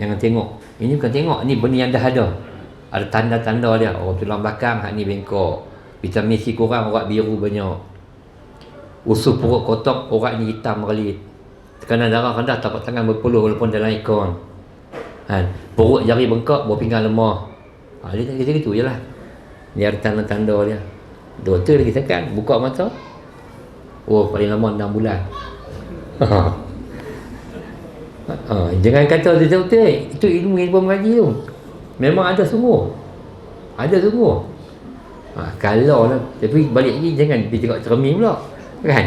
Jangan tengok. Ini bukan tengok, ni benda yang dah ada. Ada tanda-tanda dia. Tulang belakang hak ni bengkok. Vitamin C kurang, urat biru banyak. Usus perut kotak, urat ni hitam merelit. Tekanan darah rendah, tapak tangan berpeluh walaupun dalam ikon. Perut jari bengkak, buah pinggang lemah. Dia tak kata gitu je lah. Ni ada tanda-tanda dia. Doktor lagi tekan, buka mata. Paling lama 6 bulan. Jangan kata doktor, itu ilmu mengaji tu. Memang ada sungguh. Kalau lah, tapi balik lagi jangan dia tengok cermin pula. Kan?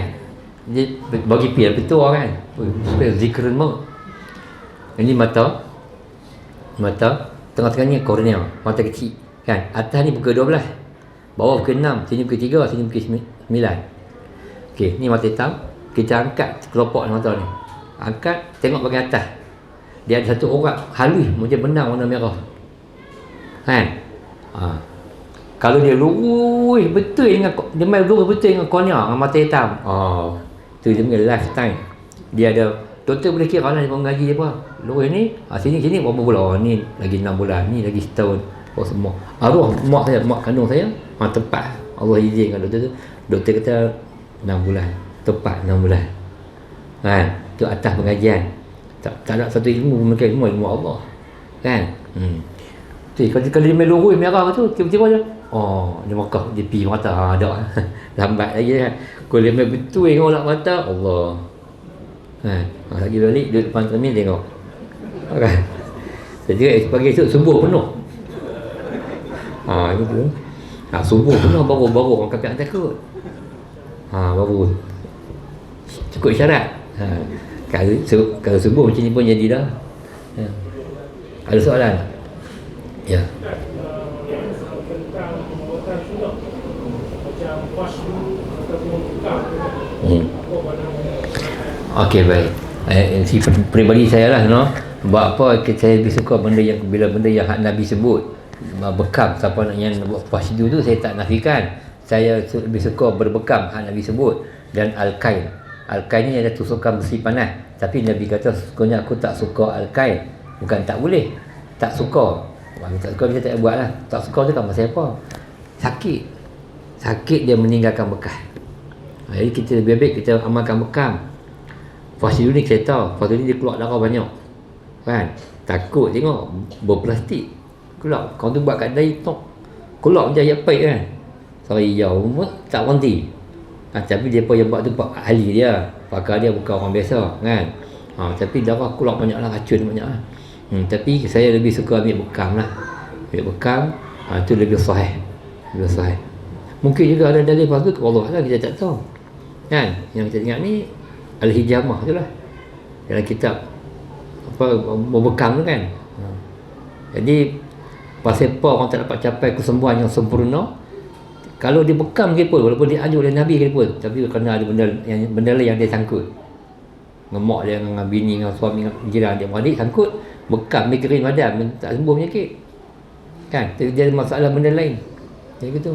Dia bagi pil betul kan. Supaya zikrul maut. Ini mata. Tengah-tengahnya kornea, mata kecil. Kan? Atas ni pukul 12. Bawah pukul 6, sini pukul 3, sini pukul 9. Okey, ni mata hitam. Kita angkat kelopak mata ni. Angkat, tengok bahagian atas. Dia ada satu urat halus macam benang warna merah. Kan? Kalau dia lurus betul dengan dia main lurus betul dengan kornea dengan mata hitam. Tu dia punya lifetime. Dia ada doktor boleh kira lah dia mengaji apa. Lurus ni, sini berapa bulan? Ni lagi 6 bulan, ni lagi setahun. Semua. Arwah mak kandung saya, tepat. Allah izinkan doktor tu. Doktor kata 6 bulan. Tepat 6 bulan. Kan? Tu atas pengajian. Tak ada satu ilmu ilmu Allah. Kan? Kalau dia main lurus merah tu, tiba-tiba dia dia makah, dia pergi mata. Ada lambat lagi kan. Kalau dia main betul dengan olak mata, Allah. Lagi balik duduk depan cermin tengok. Kan? Jadi pagi esok subuh penuh. Gitu. Subuh penuh baru orang kata takut. Baru cukup syarat. Kalau subuh macam ni pun jadi dah. Ada soalan? Ya. Okey, baik. Peribadi saya lah, buat apa saya lebih suka bila benda yang Nabi sebut. bekam. Siapa nak yang buat fasyidu tu saya tak nafikan. Saya lebih suka berbekam hak Nabi sebut. Dan al-kain. Al-kain ni ada tusukan besi panas. Tapi Nabi kata sesungguhnya aku tak suka al-kain. Bukan tak boleh, tak suka. Tak suka kita tak buat lah. Tak suka tu kan pasal apa? Sakit dia meninggalkan bekas. Jadi kita lebih baik kita amalkan bekam. Fasyidu ni saya tahu, fasyidu ni dia keluar darah banyak kan, takut tengok berplastik keluar, kau tu buat kat dahi tok keluar macam ayat paik kan. Sorry jauh tak berhenti. Tapi dia pun yang buat tu ahli dia, pakar dia, bukan orang biasa kan. Tapi darah keluar banyak lah, racun banyak lah. Tapi saya lebih suka ambil bekam lah. Ambil bekam, tu lebih sahih. Mungkin juga ada dalil lepas tu Allah lah, kita tak tahu kan. Yang kita ingat ni Al-Hijamah tu lah, dalam kitab apa berbekam tu kan. Jadi pasal apa orang tak dapat capai kesembuhan yang sempurna, kalau dia bekam ke pun, walaupun dia anjur oleh Nabi ke pun, tapi kerana ada benda lain yang dia sangkut, ngemak dia dengan bini, dengan suami, dengan jiran dia, adik sangkut, bekam dia kering badan, tak sembuh penyakit kan. Dia ada masalah benda lain macam gitu.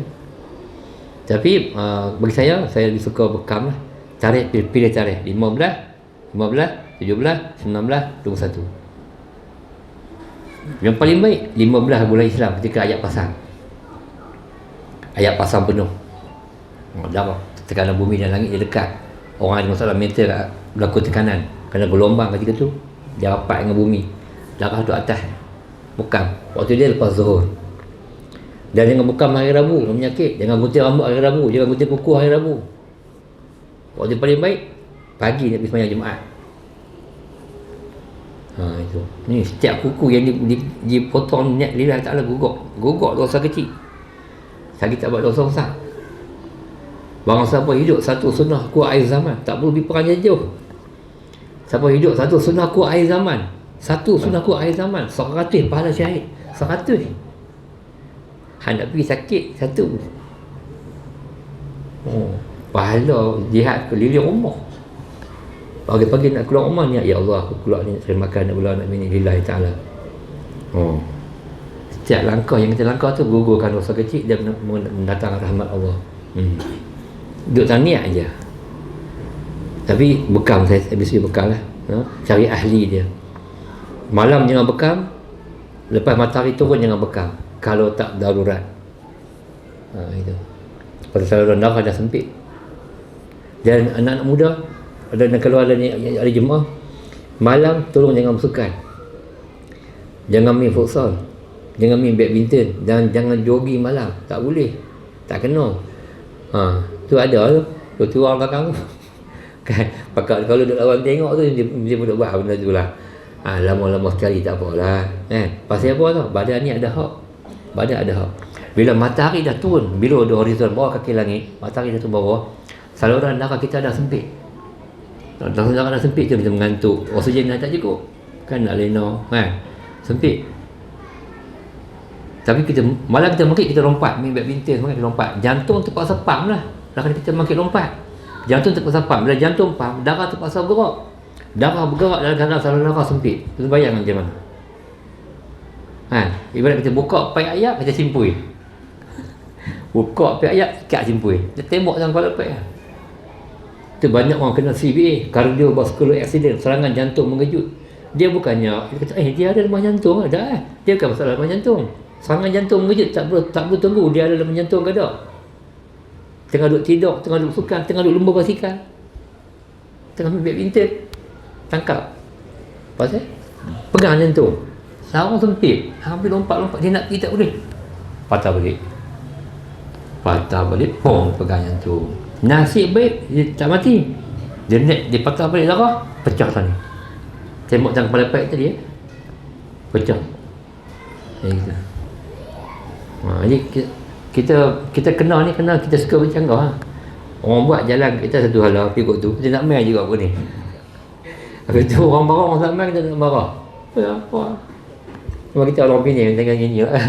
Tapi bagi saya lebih suka bekam lah. Tarikh, pilih tarikh 15, 17, 19, 21. Yang paling baik 15 bulan Islam ketika ayat pasang. Ayat pasang penuh. Darah, tekanan bumi dan langit dia dekat. Orang ada masalah mental, berlaku tekanan kerana gelombang ketika tu dia rapat dengan bumi. Darah tu atas. Bekam. Waktu dia lepas zuhur. Dan jangan bekam hari Rabu, menyakit. Jangan gunting rambut hari Rabu, jangan gunting kuku hari Rabu. Waktu paling baik pagi nak pergi sembahyang Jumaat. Itu. Ni setiap kuku yang dipotong niat lillahi ta'ala gugok dosa kecil. Sakit tak buat dosa besar. Barang siapa hidup satu sunnah ku akhir zaman, tak perlu pergi perang jauh. Siapa hidup satu sunnah ku akhir zaman, satu sunnah ku akhir zaman, 100 pahala syahid. 100. Nak pergi sakit satu. Pahala jihad keliling rumah. Pagi-pagi nak keluar rumah ni, ya Allah aku keluar ni nak makan, nak belah, nak minum lillahi ta'ala. Setiap langkah yang kita langkah tu gugurkan dosa kecil dan mendatangkan rahmat Allah. Duduk taniak aja. Tapi bekam, saya habis bekam lah. Cari ahli dia. Malam jangan bekam, lepas matahari turun jangan bekam kalau tak darurat. Itu. Pada saluran darah dah sempit. Dan anak-anak muda kalau ada jemaah malam, tolong jangan bersukan, jangan main futsal, jangan main badminton, dan jangan jogging malam. Tak boleh, tak kena. Tu ada tu orang belakang kan, kalau duduk lawan tengok tu dia pun buat benda tu lah. Lama-lama sekali tak apalah kan. Pasal apa tu? Badan ni ada hak. Bila matahari dah turun, bila ada horizon bawah kaki langit, matahari dah turun bawah, saluran darah kita dah sempit. Saluran darah dah sempit tu kita mengantuk, oksigen dah tak cukup kan, nak lena kan, sempit. Tapi malam kita makin kita lompat, main badminton makin kita lompat, jantung terpaksa pam lah. Kalau kita makin lompat, jantung terpaksa pam. Bila jantung pam, darah terpaksa bergerak. Darah bergerak dalam keadaan saluran darah sempit. Kita bayang macam mana ibarat kita buka paip ayak, kita simpui. Buka paip ayak, ikat simpui. Dia tembak dalam kepala paip. Itu banyak orang kena CVA, cardiovascular accident, serangan jantung mengejut. Dia bukannya dia kata dia ada lemah jantung. Dia bukan masalah lemah jantung. Serangan jantung mengejut, tak perlu tunggu dia ada lemah jantung ke tak. Tengah duduk tidur, tengah duduk sukan, tengah duduk lumba basikal, tengah main badminton, tangkap pasal pegang jantung, sarung sempit, hampir lompat-lompat, dia nak pergi tak boleh, patah balik, pegang jantung. Nasib baik dia tak mati, dia patah balik darah, pecah sana, tembok dalam kepala paip tadi pecah. Gitu. Jadi kita kena kita suka bercanggah. Orang buat jalan kita satu hal, pikut tu kita nak main juga apa ni. Habis tu orang marah, orang tak main, kita nak marah. Apa? Cuma kita orang Penang tengah nyanyi lah.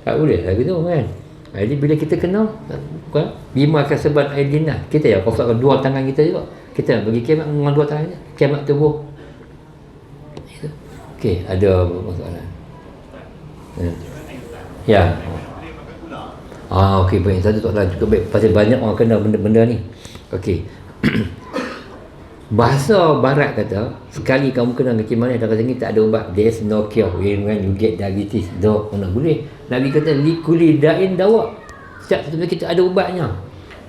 Tak boleh lah gitu kan. Jadi bila kita kena, bima kasabat aidina, kita ya kosakkan dua tangan kita juga. Kita nak bagi kiamat dengan dua tangan je. Kiamat tubuh. Okey, ada masalah. Ya. Okey, baik. Satu soalan cukup baik. Pasal banyak orang kena benda-benda ni. Okey. Bahasa barat kata, sekali kamu kena macam mana darah tinggi tak ada ubat. There's no cure. When you get diabetes, dok, mana boleh. Nabi kata, likuli da'in dawa. Setiap satu kita ada ubatnya.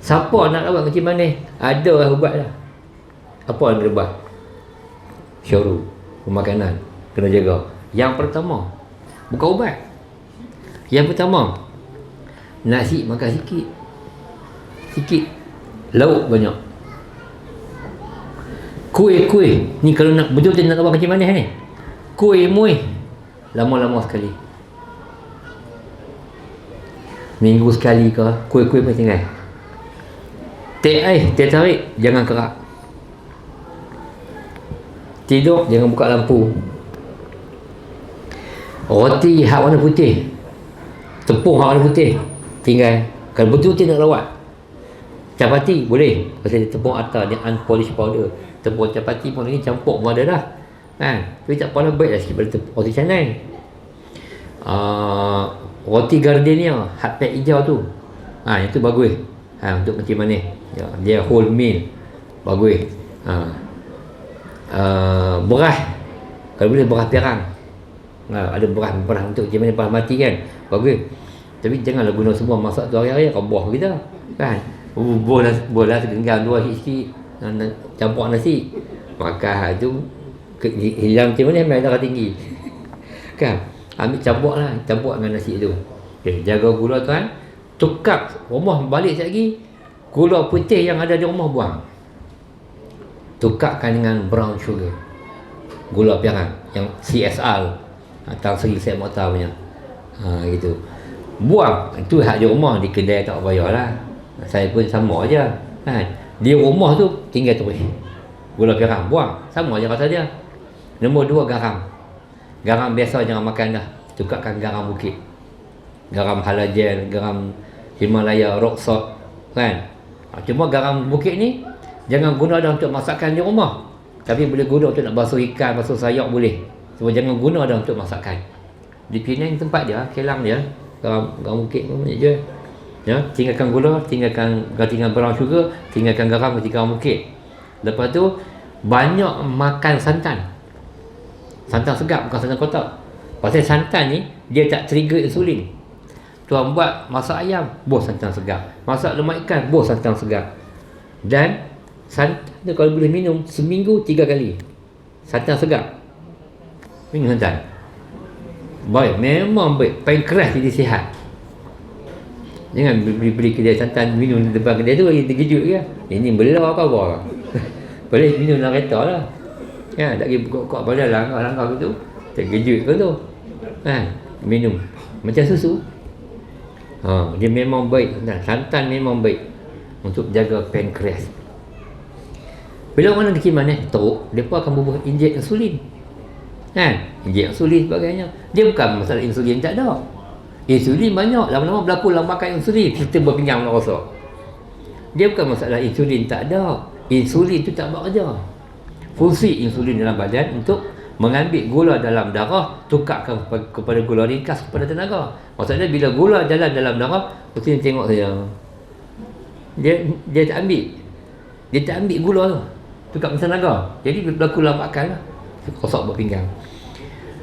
Siapa nak rawat macam mana? Ada lah ubat lah. Apa yang berubah? Syuru, pemakanan, kena jaga. Yang pertama, bukan ubat. Yang pertama, nasi makan sikit. Sikit. Lauk banyak. Kuih ni kalau nak betul-betul nak rawat macam mana ni? Kuih muih lama-lama sekali. Minggu sekali ke, kuih-kuih pun tinggal. Teh tarik, jangan kerak. Tidur, jangan buka lampu. Roti hak warna putih, tepung hak warna putih, tinggal. Kalau betul-betul nak rawat, capati boleh, pasal tepung atar, dia unpolished powder. Tepung capati pun lagi campur pun ada dah, kan? Tapi tak apalah, baik lah sikit pada roti canai. Roti gardenia hard pack hijau tu, yang tu bagus. Untuk macam mana ya, dia whole meal, bagus. Beras, kalau boleh beras perang. Ada beras untuk macam mana, beras mati kan, bagus. Tapi janganlah guna semua masak tu hari-hari, roboh kita kan. Bola segenggang dua sikit campur nasi, makan tu hilang macam mana, ambil darah tinggi kan. Ambil campur dengan nasi tu. Okay, jaga gula tuan. Tukar rumah balik sekejap lagi, gula putih yang ada di rumah buang, tukarkan dengan brown sugar, gula perang yang CSR, Tan Sri Syed Mokhtar punya, gitu. Buang. Itu hak di rumah, di kedai tak bayar lah. Saya pun sama aja kan. Di rumah tu tinggal terus gula perang, buang, sama je rasa dia. Nombor 2, garam biasa jangan makan dah, tukarkan garam bukit, garam halogen, garam Himalaya, rock salt kan. Cuma garam bukit ni jangan guna dah untuk masakan di rumah, tapi boleh guna untuk nak basuh ikan, basuh sayur boleh. Cuma jangan guna dah untuk masakan. Di Penang tempat dia, Kelang dia, garam bukit pun banyak je. Ya, tinggalkan gula, tinggalkan brown sugar, tinggalkan garam, garam bukit. Lepas tu banyak makan santan segar, bukan santan kotak. Pasal santan ni dia tak trigger insulin. Tuan buat masak ayam, bos santan segar, masak lemak ikan, bos santan segar. Dan santan tu kalau boleh minum seminggu 3 kali santan segar, minum santan baik, memang baik. Pankreas jadi sihat. Jangan beli kedai santan, minum di depan kedai tu lagi terkejut ke. Ini belah apa boleh minum dalam kereta lah kan, tak pergi buka-buka pada langkah tu, terkejut ke tu kan. Minum macam susu. Dia memang baik. Santan memang baik untuk jaga pankreas. Bila orang nak mana teruk, mereka akan bubuh injek insulin kan, injek insulin sebagainya. Dia bukan masalah insulin tak ada. Insulin banyak, lama-lama berlaku lambakan insulin, sistem berpinggang nak rosak. Dia bukan masalah insulin tak ada. Insulin tu tak bekerja. Fungsi insulin dalam badan untuk mengambil gula dalam darah, tukarkan kepada gula ringkas, kepada tenaga. Maksudnya bila gula jalan dalam darah, mesti tengok saya, dia tak ambil gula tu, tukar kepada tenaga. Jadi berlaku lambakan lah, rosak berpinggang.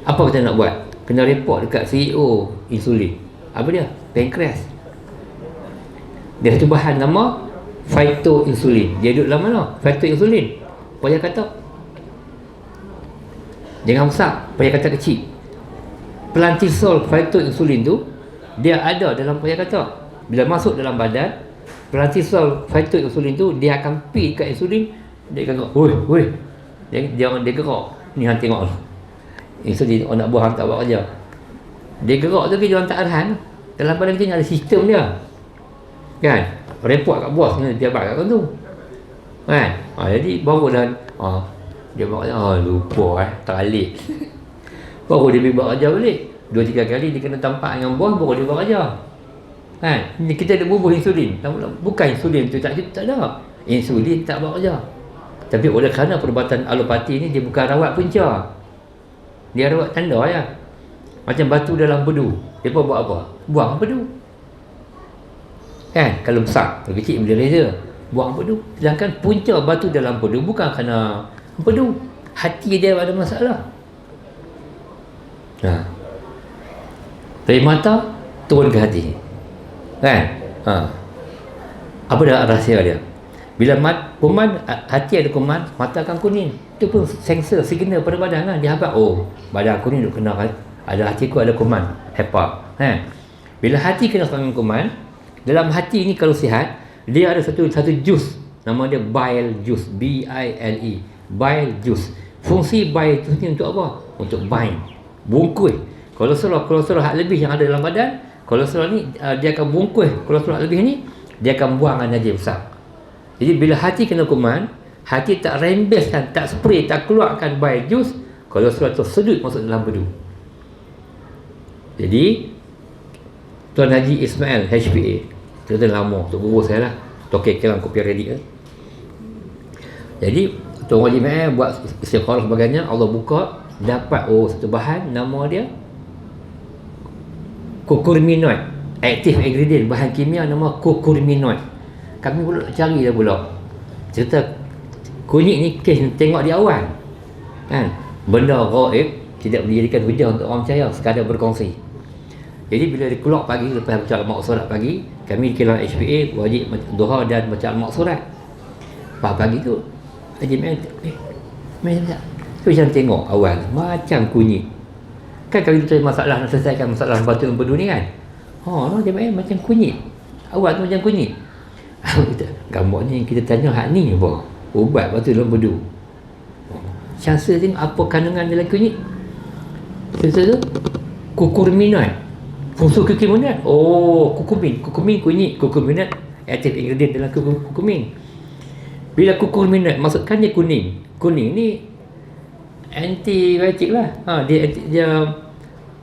Apa kita nak buat? Kena report dekat CEO insulin. Apa dia? Pankreas. Dia satu bahan nama phytoinsulin. Dia duduk dalam mana? Phytoinsulin. Payah kata. Jangan besar, payah kata kecil. Plantisol phytoinsulin tu dia ada dalam payah kata. Bila masuk dalam badan, plantisol phytoinsulin tu dia akan pi kat insulin, dia akan gerak. Dia gerak. Ni hang tengok. Insulin orang nak buang tak buat kerja. Dia gerak tu dia orang tak arahan. Dalam badan kita ada sistem dia. Kan? Report kat bos ni dia buat kat tu. Kan? Jadi baru dah dia buat kerja, lupa teralik. Baru dia buat kerja balik. 2-3 kali dia kena tampak dengan bos baru dia buat kerja. Kan? Kita ada bubuh insulin. Bukan insulin tu tak ada. Insulin tak buat kerja. Tapi oleh kerana perubatan alopati ni dia bukan rawat punca. Dia rawat tanda ya. Macam batu dalam bedu. Mereka buat apa? Buang bedu. Kan? Kalau besar, kalau kecil boleh reza. Buang bedu. Sedangkan punca batu dalam bedu bukan kerana bedu. Hati dia ada masalah. Dari mata turun ke hati. Kan? Apa dah rahsia dia? Bila kuman, hati ada kuman, mata akan kuning. Itu pun sensor, signal pada badan kan. Dia habaq, badan aku ni duk kena, ada hatiku ada kuman, HEPA. Bila hati kena serangan kuman, dalam hati ni kalau sihat, dia ada satu jus, nama dia bile juice, B-I-L-E, bile juice. Fungsi bile juice ni untuk apa? Untuk bind, bungkus kolesterol hak lebih yang ada dalam badan. Kolesterol ni dia akan bungkus kolesterol hak lebih ni, dia akan buang najis besar. Jadi bila hati kena kuman, hati tak rembeskan, tak spray, tak keluarkan bile juice, kolesterol tu sedut masuk dalam bedu. Jadi Tuan Haji Ismail HPA, kita lama untuk guru saya lah, tokek kelang kopi ready kan. Jadi Tuan Haji Ismail buat istikharah sebagainya, Allah buka, dapat satu bahan, nama dia curcuminoid, active ingredient, bahan kimia nama curcuminoid. Kami pula cari dah pula cerita kunyit ni, kes tengok di awal kan, benda gaib tidak boleh jadikan hujah untuk orang percaya, sekadar berkongsi. Jadi bila dia keluar pagi lepas baca al-maq surat pagi, kami di kilang HPA wajib duha dan baca al-maq surat. Pagi tu Haji main tak? Tu macam tengok awal macam kunyit. Kan kalau kita masalah nak selesaikan masalah batu empedu ni kan, dia main macam kunyit. Awal tu macam kunyit. Gambar ni kita tanya hak ni apa? Ubat batu dalam bedu. Syasa tengok apa kandungan dalam kunyit. Syasa tu curcuminoid. Fungsi curcuminoid. Curcumin kunyit, curcuminoid active ingredient dalam curcumin. Bila curcuminoid masukkan dia kuning. Kuning ni antibiotik lah. Dia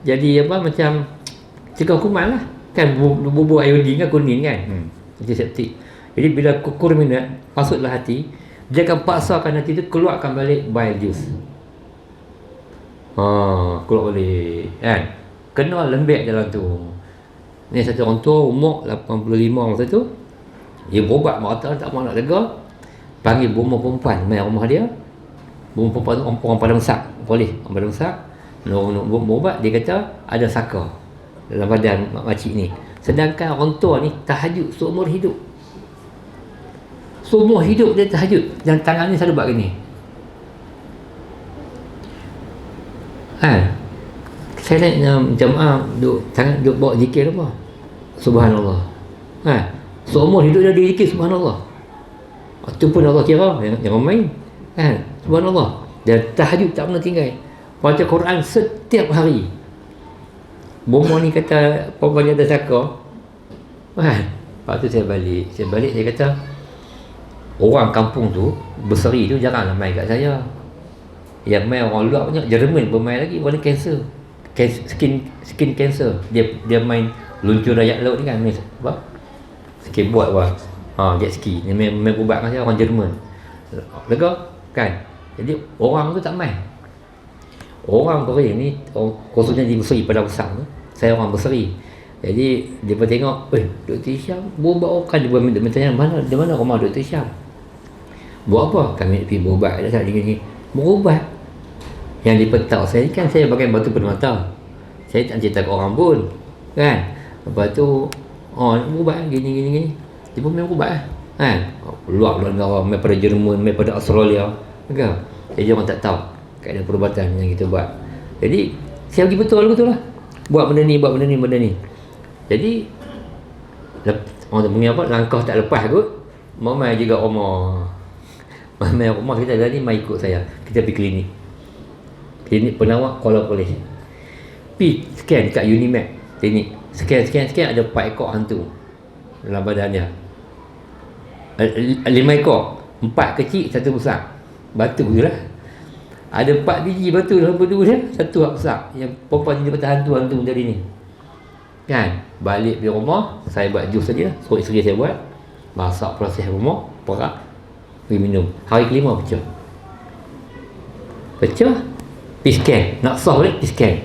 jadi apa, macam cegah kuman lah. Kan bubur iodin kan kuning kan. Antiseptik. Jadi bila curcuminoid masuklah hati, dia akan paksakan hati tu keluarkan balik bile juice. Keluar balik kan. Kena lembek dalam tu. Ni satu orang tua umur 85 masa tu, dia berubat mata tak mahu nak lega, panggil bomoh perempuan main rumah dia. Bomoh perempuan tu orang Padang Besar, boleh orang Padang Besar nak berubat. Dia kata ada saka dalam badan makcik ni. Sedangkan orang tua ni tahajud seumur hidup. Seumur hidup dia tahajud, dan tangan ni selalu buat gini. Saya lihat jemaah duduk bawa zikir apa? Subhanallah. Seumur hidup dia zikir Subhanallah. Itu pun Allah kira jangan main. Subhanallah. Dan tahajud tak pernah tinggal. Baca Quran setiap hari. Bomoh ni kata perempuan ada saka. Lepas tu saya balik saya kata, orang kampung tu berseri tu jaranglah main kat saya. Yang main orang luar banyak. Jerman pun main lagi, warna kanser, skin cancer. Dia main luncur rakyat laut ni kan, main apa? Skateboard jet ski. Dia main ubat dengan saya, orang Jerman. Lega kan. Jadi orang tu tak main. Orang Korea ni, khususnya di Berseri pada besar tu, saya orang Berseri. Jadi dia pun tengok, Dr. Hisham berubat kan. Dia pun tanya, di mana rumah Dr. Hisham? Buat apa? Kami nak pergi berubat. Dia cakap gini, berubat. Yang dipetau saya kan, saya pakai batu pada mata. Saya tak cerita ke orang pun kan. Lepas tu berubat gini. Dia pun main berubat kan. Luar negara, main pada Jerman, main pada Australia kan. Jadi orang tak tahu kaedah perubatan yang kita buat. Jadi saya pergi betul lah, buat benda ni. Jadi orang panggil apa, langkah tak lepas kot. Mamai juga rumah kita tadi, mai ikut saya. Kita pergi klinik penawar Kuala Polis. Pergi scan kat Unimed klinik. Scan ada 4 ekor hantu dalam badan dia. 5 ekor, 4 kecil, 1 besar. Batu je lah. Ada 4 biji batu dalam bedu dia, 1 besar. Yang perempuan dia kata hantu tadi ni kan. Balik di rumah, saya buat jus saja. Suruh isteri saya buat, masak, proses rumah, perak, pergi minum. Hari kelima pecah. Pergi scan, nak sah balik, pergi scan.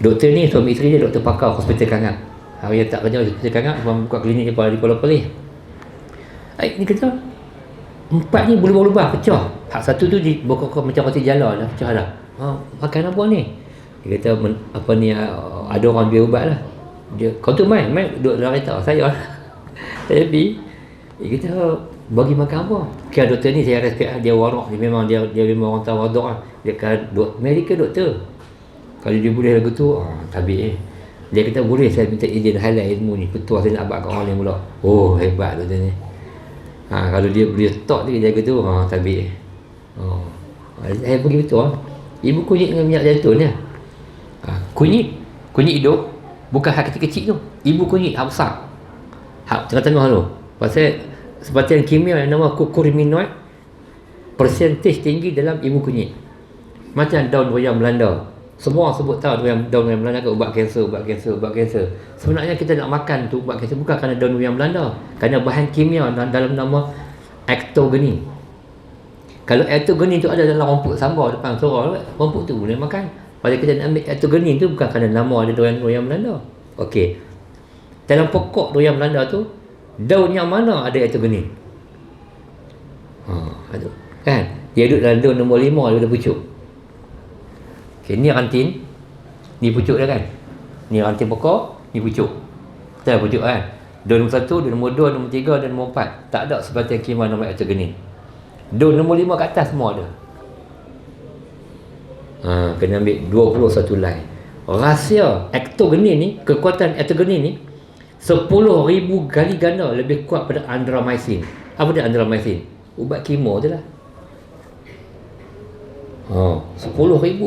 Doktor ni suami isteri dia doktor pakar hospital Kangat. Hari yang tak kerja hospital Kangat, abang buka klinik di Kuala Perlis. Ni kata 4 ni berubah-ubah, pecah. Hak satu tu bokok macam roti jala dah, pecah dah. Makan apa ni? Dia kata apa ni, ada orang biar ubat lah. Dia, kau tu main duduk dalam kereta saya lah. Saya pergi. Dia kata bagi makan apa? Kira doktor ni saya respect lah, dia warak, dia memang orang tawaduk lah. Dia kata Amerika doktor. Kalau dia boleh lagu tu, tabik Dia kata boleh saya minta izin halal ilmu ni, petua saya nak abad kat orang lain pula. Oh hebat doktor ni. Kalau dia boleh talk dia jaga tu, tabik saya pergi betul ibu kunyit dengan minyak zaitun ni. Kunyit hidup bukan hak kecil-kecil tu, ibu kunyit hak besar, hak tengah-tengah tu. Pasal sebatian kimia yang nama kurkuminoid, persentage tinggi dalam ibu kunyit. Macam daun royal Belanda, semua orang sebut tahu daun royal Belanda ke ubat kanser. Sebenarnya kita nak makan tu ubat kanser bukan kerana daun royal Belanda, kerana bahan kimia dalam nama ectogenin. Kalau ectogenin tu ada dalam rumput sambal depan sorang, rumput tu boleh makan. Pada kita nak ambil ectogenin tu bukan kerana nama ada daun royal Belanda. Okey, dalam pokok royal Belanda tu, daun yang mana ada ectogenin? Ada kan? Dia duduk dalam daun nombor 5 daripada pucuk. Okey, ni rantin, ni pucuk dia kan? Ni rantin pokok, ni pucuk. Betul pucuk kan? Daun nombor 1, daun nombor 2, nombor 3 dan nombor 4. Tak ada sebatian kimia nama ectogenin. Daun nombor 5 kat atas semua ada. Kena ambil 21 line. Rahsia ectogenin ni, kekuatan ectogenin ni 10,000 kali ganda lebih kuat pada andromycin. Apa dia andromycin? Ubat kemo tu lah. 10,000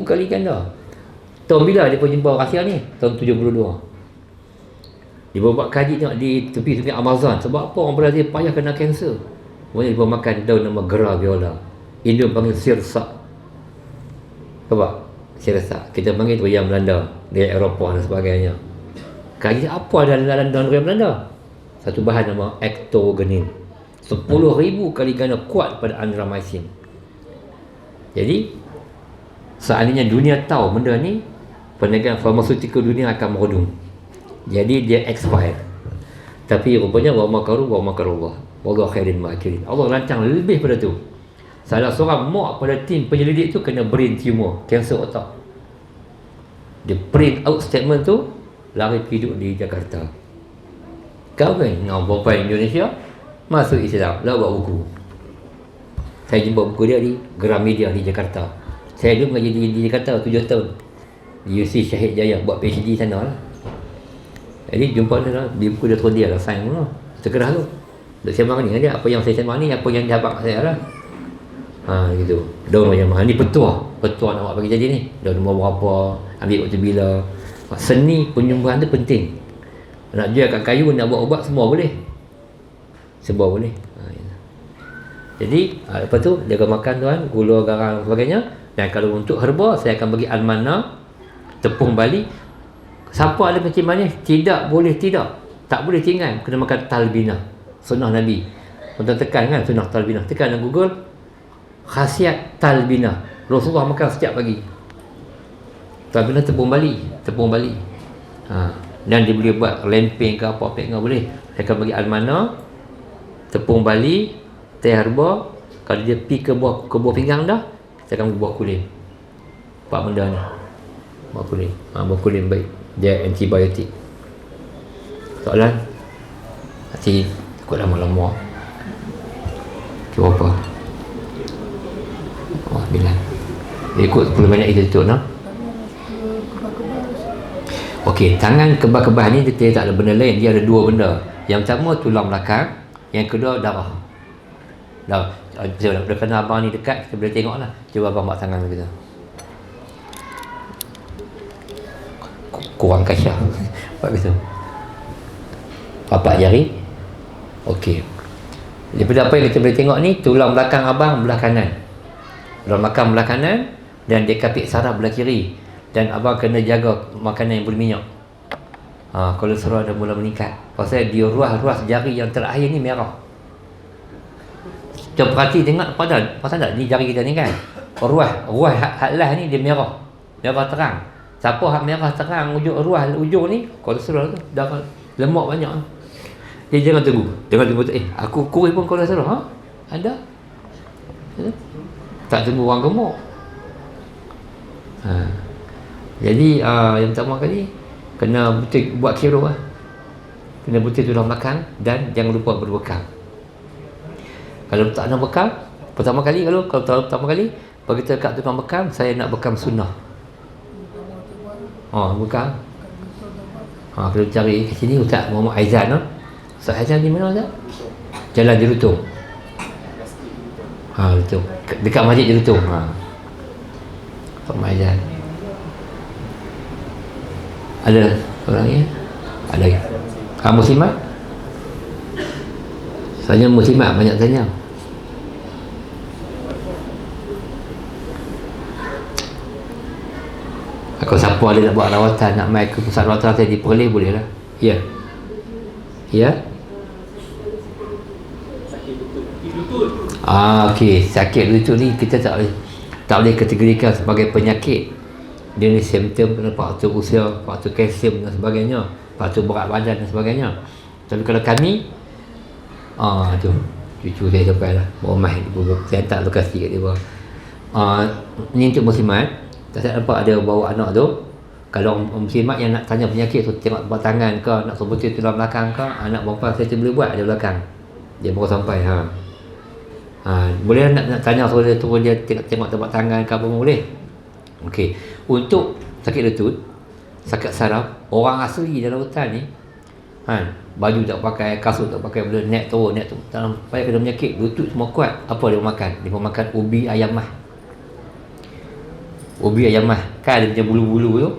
kali ganda. Tahun bila dia pun jumpa rahsia ni? Tahun 72. Dia buat kaji tengok di tepi-tepi Amazon. Sebab apa orang Brazil payah kena kanser? Kemudian dia makan daun nama Graviola. Indon panggil sirsak. Apa? Sirsak. Kita panggil tu yang Belanda, dari Eropah dan sebagainya. Kaji apa dalam daun royal Belanda? Satu bahan nama ectogenin. 10,000 kali ganda kuat pada andromycin. Jadi seandainya dunia tahu benda ni, perniagaan farmaseutical dunia akan merodung. Jadi dia expire. Tapi rupanya wa makarullah wallahu khairin makirin. Allah rancang lebih pada tu. Salah seorang mak pada tim penyelidik tu kena brain tumor, kanser otak. Dia print out statement tu, lari pergi duduk di Jakarta. Kahwin dengan perempuan Indonesia, masuk Islam, lalu buat buku. Saya jumpa buku dia di Gramedia di Jakarta. Saya dulu mengaji di Jakarta 7 tahun. Di UC Syahid Jaya, buat PhD sana lah. Jadi jumpa dia lah, di buku dia terus dia lah, sign lah. Sekerah tu. Duk sembang ni dia, apa yang saya sembang ni, apa yang dia abang saya lah. Gitu. Daun macam mana? Ni petua nak buat bagi jadi ni. Daun nombor berapa, ambil waktu bila. Seni penyembuhan tu penting. Nak jual kat kayu, nak buat ubat, semua boleh. Semua boleh. Jadi, lepas tu, jaga makan tuan, gula, garam dan sebagainya. Dan kalau untuk herba, saya akan bagi almana, tepung Bali. Siapa ada kencing manis, tak boleh tinggal, kena makan talbina, sunnah Nabi. Tuan tekan kan sunnah talbina, tekan dalam Google khasiat talbina, Rasulullah makan setiap pagi. Talbina tepung Bali. Dan dia boleh buat lempeng ke apa boleh. Saya akan bagi almana, tepung Bali, teh herba. Kalau dia pi ke buah pinggang dah, saya akan buah kulim. 4 benda ni. Buah kulim baik, dia antibiotik. Soalan? Nanti takut lama-lama. Cuba apa? Bilang ikut 10 minit kita tutup no? Okey, tangan kebal-kebal ni dia tak ada benda lain, dia ada 2 benda. Yang pertama tulang belakang, yang kedua darah. Dah kena abang ni dekat, kita boleh tengok lah. Cuba abang buat tangan kita. Kurang kasyah. Buat gitu. Papak jari. Okey. Daripada apa yang kita boleh tengok ni, tulang belakang abang belah kanan. Tulang belakang belah kanan, dan dia kapit saraf belah kiri. Dan abang kena jaga makanan yang berminyak. Kolesterol dah mula meningkat. Pasal dia ruas jari yang terakhir ni merah. Kita perhati tengok pasal tak ni jari kita ni kan. Ruas hatlah ni dia merah terang. Siapa hak merah terang ujung ruah ujung ni kolesterol tu, darah lemak banyak. Dia jangan tunggu. Aku kurus pun kolesterol. Ha? Ada? Tak tunggu orang gemuk. Jadi yang pertama kali kena betul buat kira lah. Kena betul tulang belakang dan jangan lupa berbekal. Kalau tak nak bekal, pertama kali kalau pertama kali bagi kita kat tukang bekam, saya nak bekam sunnah. Bekam. Kalau cari kat sini Ustaz Muhammad Aizan. Ustaz Aizan di mana Ustaz? Jalan Jerutung. Jerutung. Dekat Masjid Jerutung. Pak Aizan. Ada orang ni? Ada. Muslimat? Saya muslimat banyak tanya. Kalau siapa ada nak buat rawatan, nak mai ke pusat rawatan saya diperoleh, boleh lah. Ya. Ya. Sakit lutut. Okey, sakit lutut ni kita tak boleh kategorikan sebagai penyakit. Dia ni simptom faktor usia, faktor kalsium dan sebagainya, faktor berat badan dan sebagainya. Tapi kalau kami tu cucu saya sampai lah Muhammad, saya hantar lokasi kat dia bawah. Ni untuk muslimat. Saya nampak ada bawa anak tu. Kalau muslimat yang nak tanya penyakit tu, tengok tempat tangan ke, nak sebutin tulang belakang ke, anak perempuan saya boleh buat ada belakang. Dia baru sampai. Boleh nak tanya suruh dia tengok tempat tangan ke apa pun boleh. Okey. Untuk sakit lutut, sakit saraf, orang asli dalam hutan ni baju tak pakai, kasut tak pakai, boleh naik turun dalam payah kena penyakit lutut semua kuat. Apa dia makan? Dia makan ubi ayam mah. Ubi ayam mah kan dia punya bulu-bulu tu,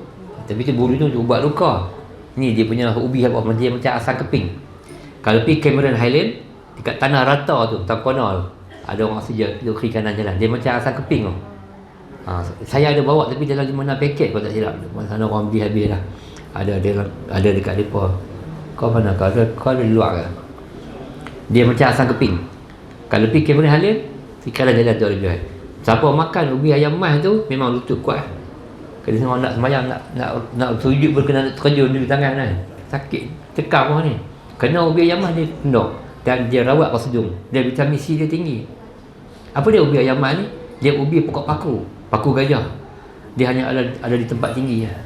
tapi tu bulu tu untuk ubat luka. Ni dia punya ubi apa dia macam asam keping. Kalau pergi Cameron Highland dekat tanah rata tu, Tampona tu, ada orang saja di kiri kanan jalan, dia macam asam keping tu. Saya ada bawa tapi dalam 5-6 paket kalau tak silap. Mana orang beli habis dah. Ada dekat depa. Kau mana kau ada di luar ke? Dia macam asam keping. Kalau pergi Cameron Highland di kanan jalan tu ada. Siapa makan ubi ayam mas tu memang lutut kuat. Kalau semua nak semayang nak sujud berkenaan terjun di tangan kan. Sakit tekam orang ni. Kena ubi ayam mas dia pendok dan dia rawat prosedur. Dia vitamin C dia tinggi. Apa dia ubi ayam mas ni? Dia ubi pokok paku gajah. Dia hanya ada di tempat tinggi lah.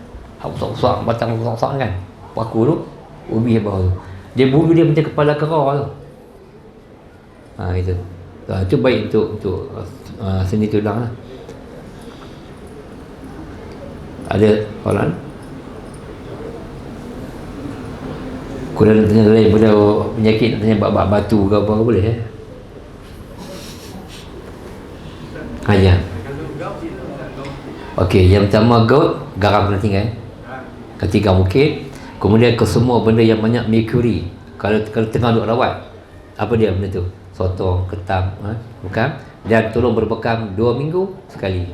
Usah batang usah kan. Paku tu ubi bawah tu. Dia bulu dia macam kepala kera tu. Itu. Itu baik untuk sendi tulang lah. Ada orang kurang tanya lain pada penyakit, nak tanya bab batu ke apa boleh ya. Okey, yang pertama gout, garam kena tinggal. Ketiga mungkin. Kemudian ke semua benda yang banyak mercury. Kalau tengah duk rawat, apa dia benda tu? Sotong, ketam, bukan? Dan tolong berbekam 2 minggu sekali.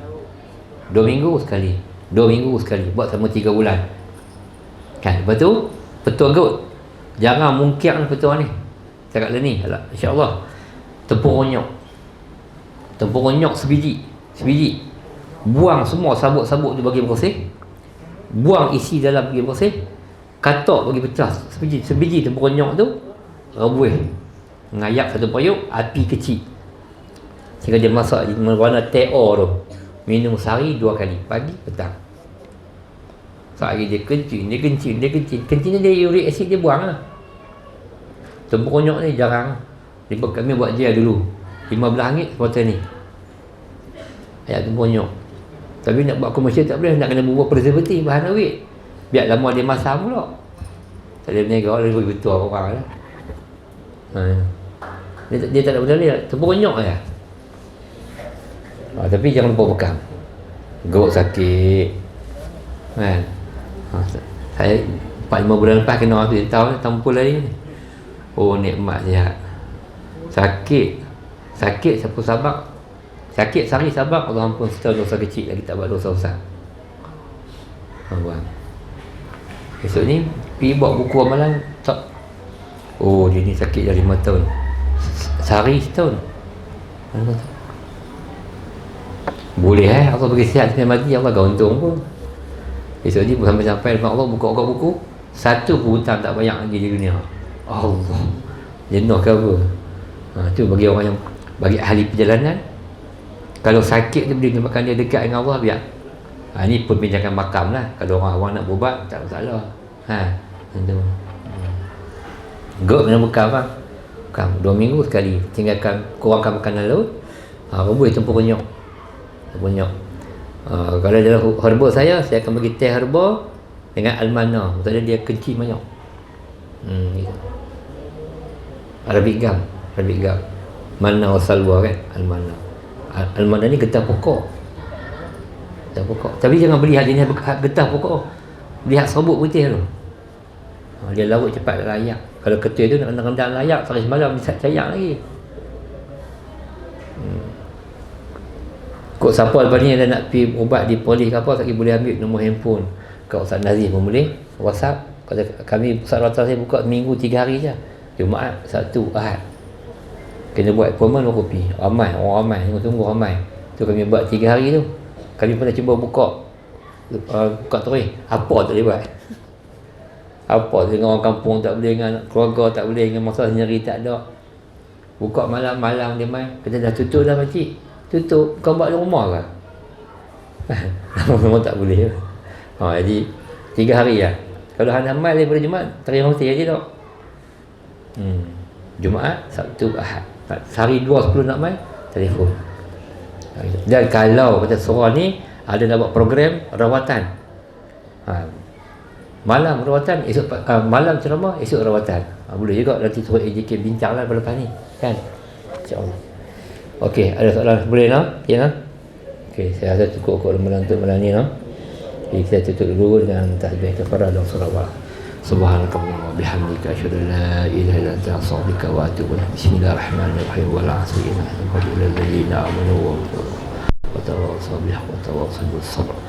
2 minggu sekali. 2 minggu sekali. Buat selama 3 bulan. Kan? Lepas tu, petua gout. Jangan mungkian petua ni. Cakap lah ni, insya-Allah. Tempurung nyok. Tempurung nyok sebiji. Buang semua sabuk-sabuk tu bagi bersih. Buang isi dalam bagi bersih. Katok bagi pecah. Sebiji tempurung nyok tu rebuih. Ngayak satu periuk, api kecil. Sehingga dia masak warna TO tu. Minum sehari 2 kali, pagi, petang. Sehari dia kencing. Kencingnya dia uric acid dia buang lah. Tempurung nyok ni jarang. Kami buat gel dulu. RM15 botol ni. Ayat tempurung nyok. Tapi nak buat komersial tak boleh, nak kena buat preservatif, bahan awet. Biar lama dia masak pula. Tak ada berniaga, dia bagi betul orang lah. Dia tak ada benda ni, tempurung nyok je. Tapi jangan lupa bekam. Gout sakit kan. Saya 4-5 bulan lepas kena tu, tahun tampul lagi ni. Oh nikmat sihat. Sakit siapa sabak. Sakit sehari sabak, Allah ampun setahun dosa kecil lagi tak buat dosa besar. Buat. Esok ni pergi buat buku amalan tak. Oh dia ni sakit dah 5 tahun. Sehari setahun. Boleh Allah bagi sihat sampai mati, Allah kau untung pun. Esok ni sampai depan Allah buka buku, satu pun hutang tak banyak lagi di dunia. Allah, jenuh ke apa? Tu bagi orang yang, bagi ahli perjalanan, kalau sakit tu boleh menyebabkan dia dekat dengan Allah, biar. Ni perbincangan makam lah. Kalau orang awam nak berubat, tak masalah. Itu. Gop dengan bekam bang. Bekam 2 minggu sekali. Tinggalkan, kurangkan makanan laut. Rebus tempur renyok. Kalau dalam herba saya akan bagi teh herba dengan almana. Maksudnya dia kencing banyak. Gitu. Arabic gum. Mana salwa kan, almana. Almana ni getah pokok. Tapi jangan beli hak jenis getah pokok. Beli hak serbuk putih tu. Dia larut cepat layak. Kalau ketul tu nak rendam layak, sehari semalam dia cayak lagi. Kok siapa lepas ni ada nak pergi ubat di polis ke apa, tak boleh ambil nombor handphone kat Ustaz Nazif pun boleh. WhatsApp, kata kami pusat rawatan saya buka minggu 3 hari je. Jumaat, Sabtu, Ahad. Kena buat appointment 2 kopi. Ramai, orang ramai, tunggu ramai. Tu kami buat 3 hari tu. Kami pernah cuba buka terus. Apa tak boleh buat? Apa dengan orang kampung tak boleh, dengan keluarga tak boleh, dengan masalah sendiri tak ada. Buka malam-malam dia main. Kata dah tutup dah makcik. Tutup, kau buat di rumah ke? Memang tak boleh. Jadi 3 hari lah. Kalau hanya mai daripada Jumaat, terima kasih je tak. Jumaat, Sabtu, Ahad. Sehari 2 10 nak mai, telefon. Dan kalau kata seorang ni ada nak buat program rawatan, malam rawatan, esok malam ceramah, esok rawatan, boleh juga. Nanti suruh AJK bincang lah lepas ni kan, insyaAllah. Okey, ada soalan? Boleh tak? Ya tak? Okey, saya rasa cukup malam untuk malam ni tak? Jadi kita tutup dulu dengan tasbih kafarah dan salawat. Subhanakallahumma wa bihamdika asyhadu an la ilaha illa anta astaghfiruka wa atubu ilaik. Bismillahirrahmanirrahim. Wal 'asri innal ladzina amanu wa tawassaw bil haqqi wa tawassaw bis sabr.